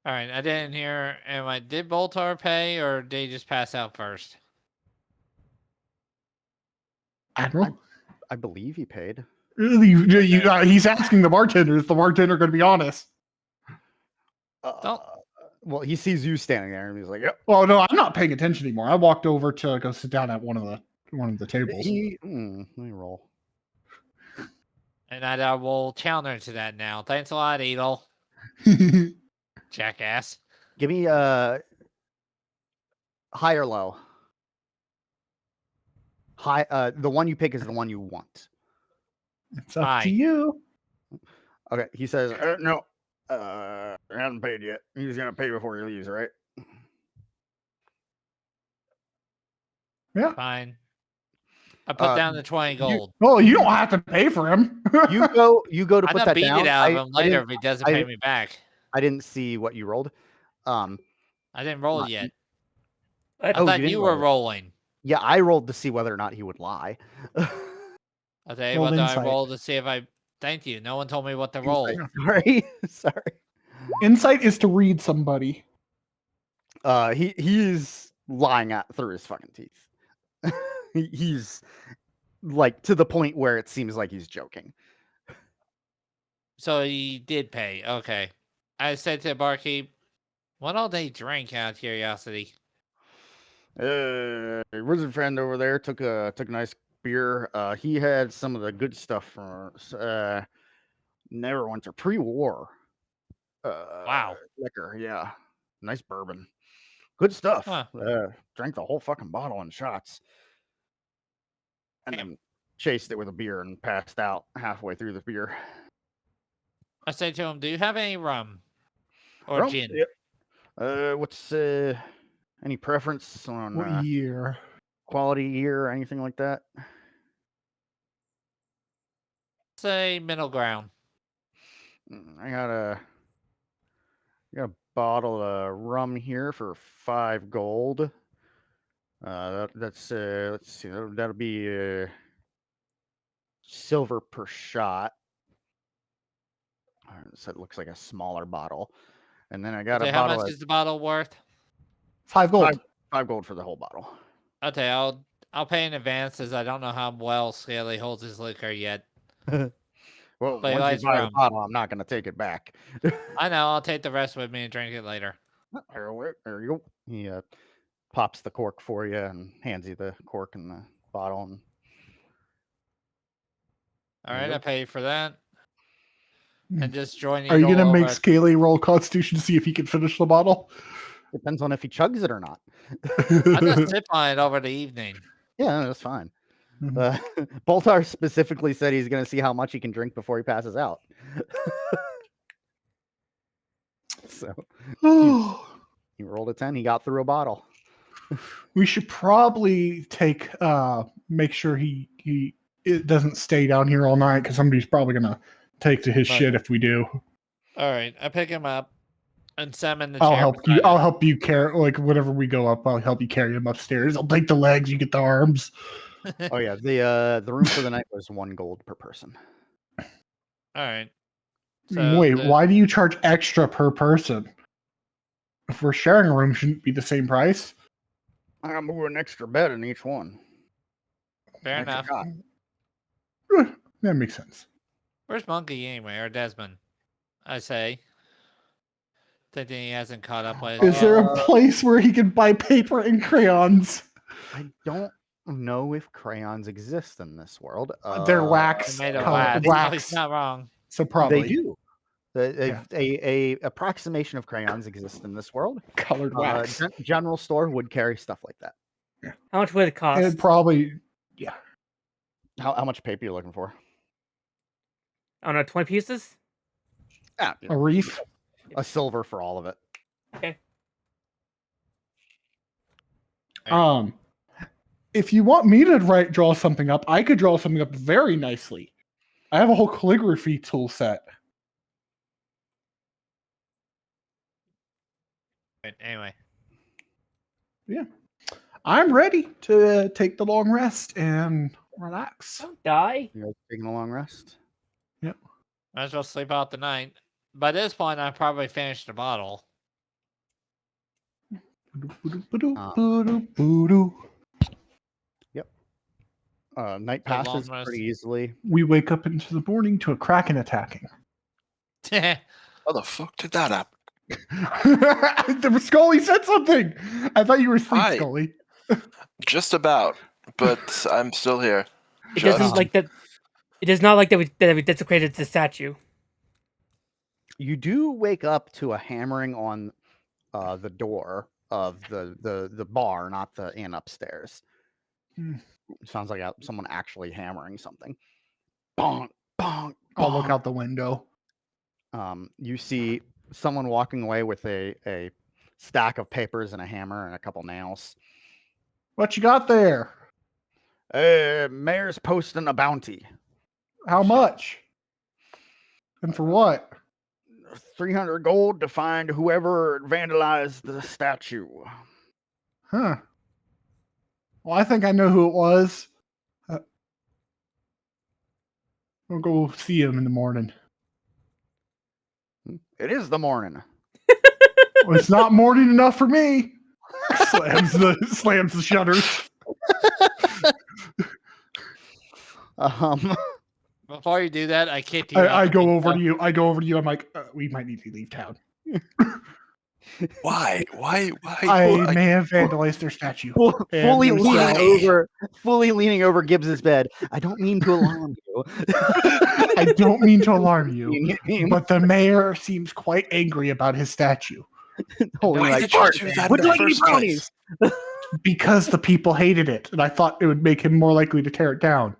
All right, I didn't hear. Am I? Did Boltar pay or did he just pass out first? Admiral? I believe he paid. He's asking the bartender. Is the bartender going to be honest? Don't- Well, he sees you standing there, and he's like, "Yep." Well, no, I'm not paying attention anymore. I walked over to go sit down at one of the tables. Let me roll. And I will counter to that now. Thanks a lot, Edel. Jackass. Give me high or low. High. The one you pick is the one you want. It's up Hi. to you. Okay. He says, "No, I haven't paid yet. He's gonna pay before he leaves, right?" Yeah. Fine. I put down the 20 gold. Oh, you don't have to pay for him. You go to I'm put not that beating down. it out of I him later didn't- if he doesn't I pay didn't- me back. I didn't see what you rolled. I didn't roll Not- yet. What? I Oh, thought you didn't you were roll it. rolling. Yeah, I rolled to see whether or not he would lie. I'll tell you Roll what I insight. rolled to see if I. Thank you. No one told me what to roll. Sorry, sorry. Insight is to read somebody. He's lying through his fucking teeth. He's like to the point where it seems like he's joking. So he did pay. Okay. I said to the barkeep, what all they drink out of curiosity? Wizard friend over there took a nice beer. He had some of the good stuff from Neverwinter pre-war. Wow. Liquor, yeah, nice bourbon, good stuff. Huh. Drank the whole fucking bottle in shots, and Damn. then chased it with a beer and passed out halfway through the beer. I said to him, do you have any rum? Or Rum? gin? Yep. What's any preference on What year? quality year or anything like that? Say middle ground. I got a bottle of rum here for 5 gold. That's let's see, that'll be silver per shot. So it looks like a smaller bottle. And then I got Okay, a how bottle much of is the bottle worth? 5 gold. 5 gold for the whole bottle. Okay, I'll pay in advance as I don't know how well Scaly holds his liquor yet. Well, But he once likes you buy the rum. bottle, I'm not going to take it back. I know, I'll take the rest with me and drink it later. There you go. He pops the cork for you and hands you the cork and the bottle. And All There you right, I go. pay for that. And just join Are you Eagle gonna make over- Scaly roll Constitution to see if he can finish the bottle? depends on if he chugs it or not. I just sip on it over the evening. Yeah, that's fine. Mhm. Boltar specifically said he's going to see how much he can drink before he passes out. So he rolled a 10. He got through a bottle. We should probably take make sure it doesn't stay down here all night because somebody's probably gonna take to his Right. shit if we do. All right, I pick him up and set him in the I'll chair. help you. beside I'll him. help you carry like whenever we go up. I'll help you carry him upstairs. I'll take the legs. You get the arms. Oh yeah, the room for the night was 1 gold per person. All right. So Wait, the- why do you charge extra per person? If we're sharing a room, shouldn't it be the same price? I'm moving an extra bed in each one. Fair Extra enough. cot. That makes sense. Where's Monkey anyway, or Desmond? I say. Thinking he hasn't caught up with. Is there a place where he can buy paper and crayons? I don't know if crayons exist in this world. They're wax. Made of colored wax. wax. No, he's not wrong. So probably They do. Yeah. A approximation of crayons exists in this world. colored wax. General store would carry stuff like that. How much would it cost? And probably How much paper you looking for? I don't know, 20 pieces? Ah, a reef. a silver for all of it. If you want me to draw something up, I could draw something up very nicely. I have a whole calligraphy tool set. Right, anyway. I'm ready to take the long rest and relax. Don't die. You guys taking a long rest? Might as well sleep out the night. By this point, I probably finished the bottle. Night A long passes rest. pretty easily. We wake up into the morning to a kraken attacking. How the fuck did that happen? Scully said something. I thought you were asleep, Hi. Scully. Just about, but I'm still here. It doesn't Just- like that. It is not like that we desecrated the statue. You do wake up to a hammering on the door of the bar, not the inn upstairs. Hmm. Sounds like someone actually hammering something. Bonk, bonk. I'll look bonk. out the window. You see someone walking away with a stack of papers and a hammer and a couple nails. What you got there? Mayor's posting a bounty. How much? And for what? 300 gold to find whoever vandalized the statue. Huh. Well, I think I know who it was. We'll go see him in the morning. It is the morning. Well, it's not morning enough for me. Slams the shutters. Um, Before you do that, I kicked you. out I the go over window. to you. I go over to you. I'm like, we might need to leave town. Why? Why? I Like, may have vandalized their statue. And fully there's leaning Why? over, fully leaning over Gibbs's bed. I don't mean to alarm you. I don't mean to alarm you, Mean- but the mayor seems quite angry about his statue holding why like, did you "Bart, do that would in you the like any first place? brownies?" because the people hated it, and I thought it would make him more likely to tear it down.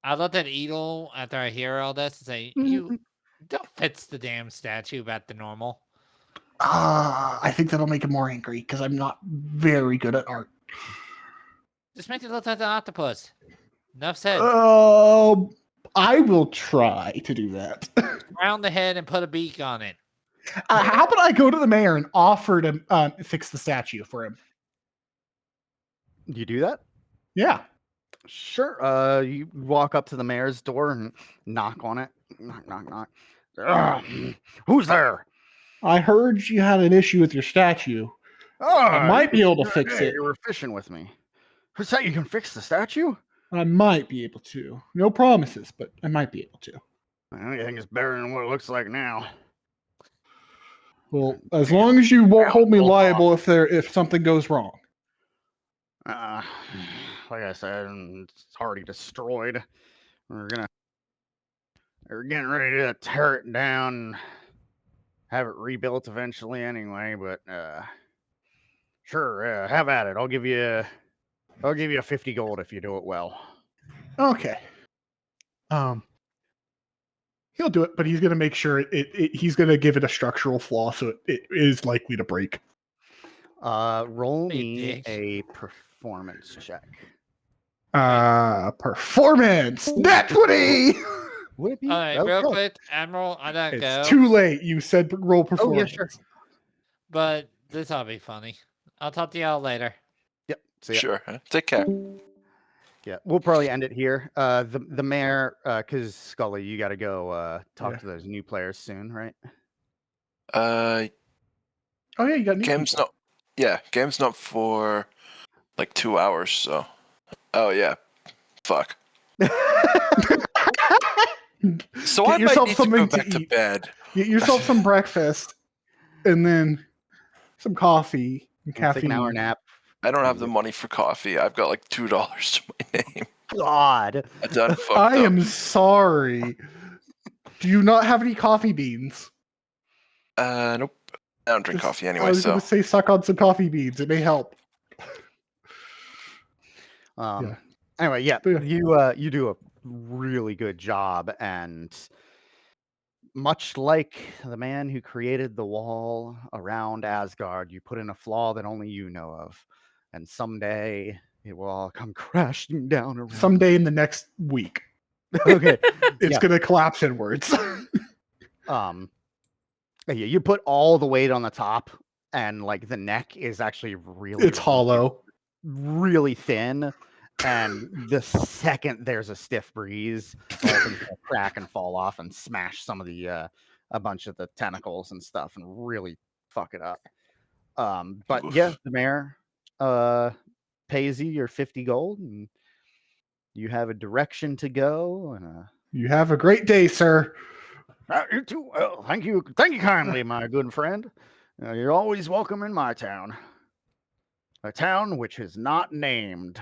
I looked at Edel after I hear all this and say, "You don't fix the damn statue back to normal." I think that'll make him more angry because I'm not very good at art. Just make it look like an octopus. Enough said. I will try to do that. Round the head and put a beak on it. How about I go to the mayor and offer to fix the statue for him? You do that? Yeah. Sure. You walk up to the mayor's door and knock on it. Knock, knock, knock. "Ugh, who's there? I heard you had an issue with your statue. I might be able to fix Hey, it. you were fishing with me. Who's that? You can fix the statue? I might be able to. No promises, but I might be able to. I think it's better than what it looks like now. Well, as long as you won't hold me liable if something goes wrong. Like I said, it's already destroyed. We're getting ready to tear it down, and have it rebuilt eventually anyway. But sure, have at it. I'll give you 50 gold if you do it well. Okay. He'll do it, but he's going to make sure he's going to give it a structural flaw so it is likely to break. Roll Hey, me dick. a performance check. Performance! Nat 20! Would it be? All right, real quick, Admiral, I gotta go. It's too late. You said roll Oh, yeah, performance. sure. But this ought to be funny. I'll talk to y'all later. Yep. See ya. Sure. Take care. Yeah, we'll probably end it here. The mayor, because Scully, you got to go talk Yeah. to those new players soon, right? Uh, Oh, yeah, you got new game's people. not. Yeah, game's not for like 2 hours. So. Oh yeah. Fuck. So Get I might yourself need to go something to back to eat. bed. Get yourself some breakfast, and then some coffee and We'll take an hour caffeine. nap. I don't have the money for coffee. I've got like $2 to my name. God. I done fucked I up. am sorry. Do you not have any coffee beans? Nope. I don't drink coffee I anyway, was so going to say suck on some coffee beans. It may help. Yeah. Anyway, yeah, But you do a really good job, and much like the man who created the wall around Asgard, you put in a flaw that only you know of, and someday it will all come crashing down around. someday in the next week, Okay. it's Yeah. going to collapse inwards. Yeah, you put all the weight on the top, and like the neck is actually really It's hollow. really thin, and the second there's a stiff breeze, the whole thing's gonna crack and fall off and smash some of the a bunch of the tentacles and stuff and really fuck it up. But yeah, Oof. the mayor pays you your 50 gold, and you have a direction to go. And You have a great day, sir. you too. Well, thank you kindly, my good friend. You're always welcome in my town. A town which is not named,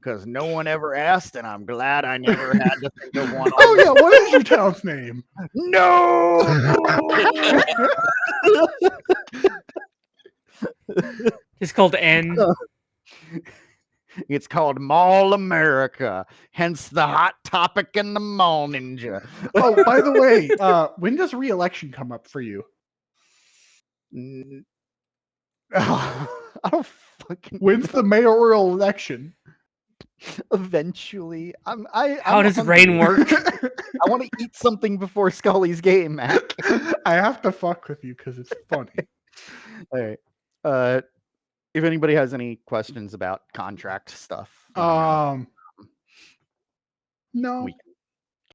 because no one ever asked, and I'm glad I never had to think of one. Oh, yeah. What is your town's name? No! It's called N. It's called Mall America, hence the hot topic in the Mall Ninja. Oh, by the way, when does re-election come up for you? I don't fucking When's the mayoral election? eventually. How does rain work? I want to eat something before Scully's game, Mac. I have to fuck with you because it's funny. All right. If anybody has any questions about contract stuff, let me know. No. We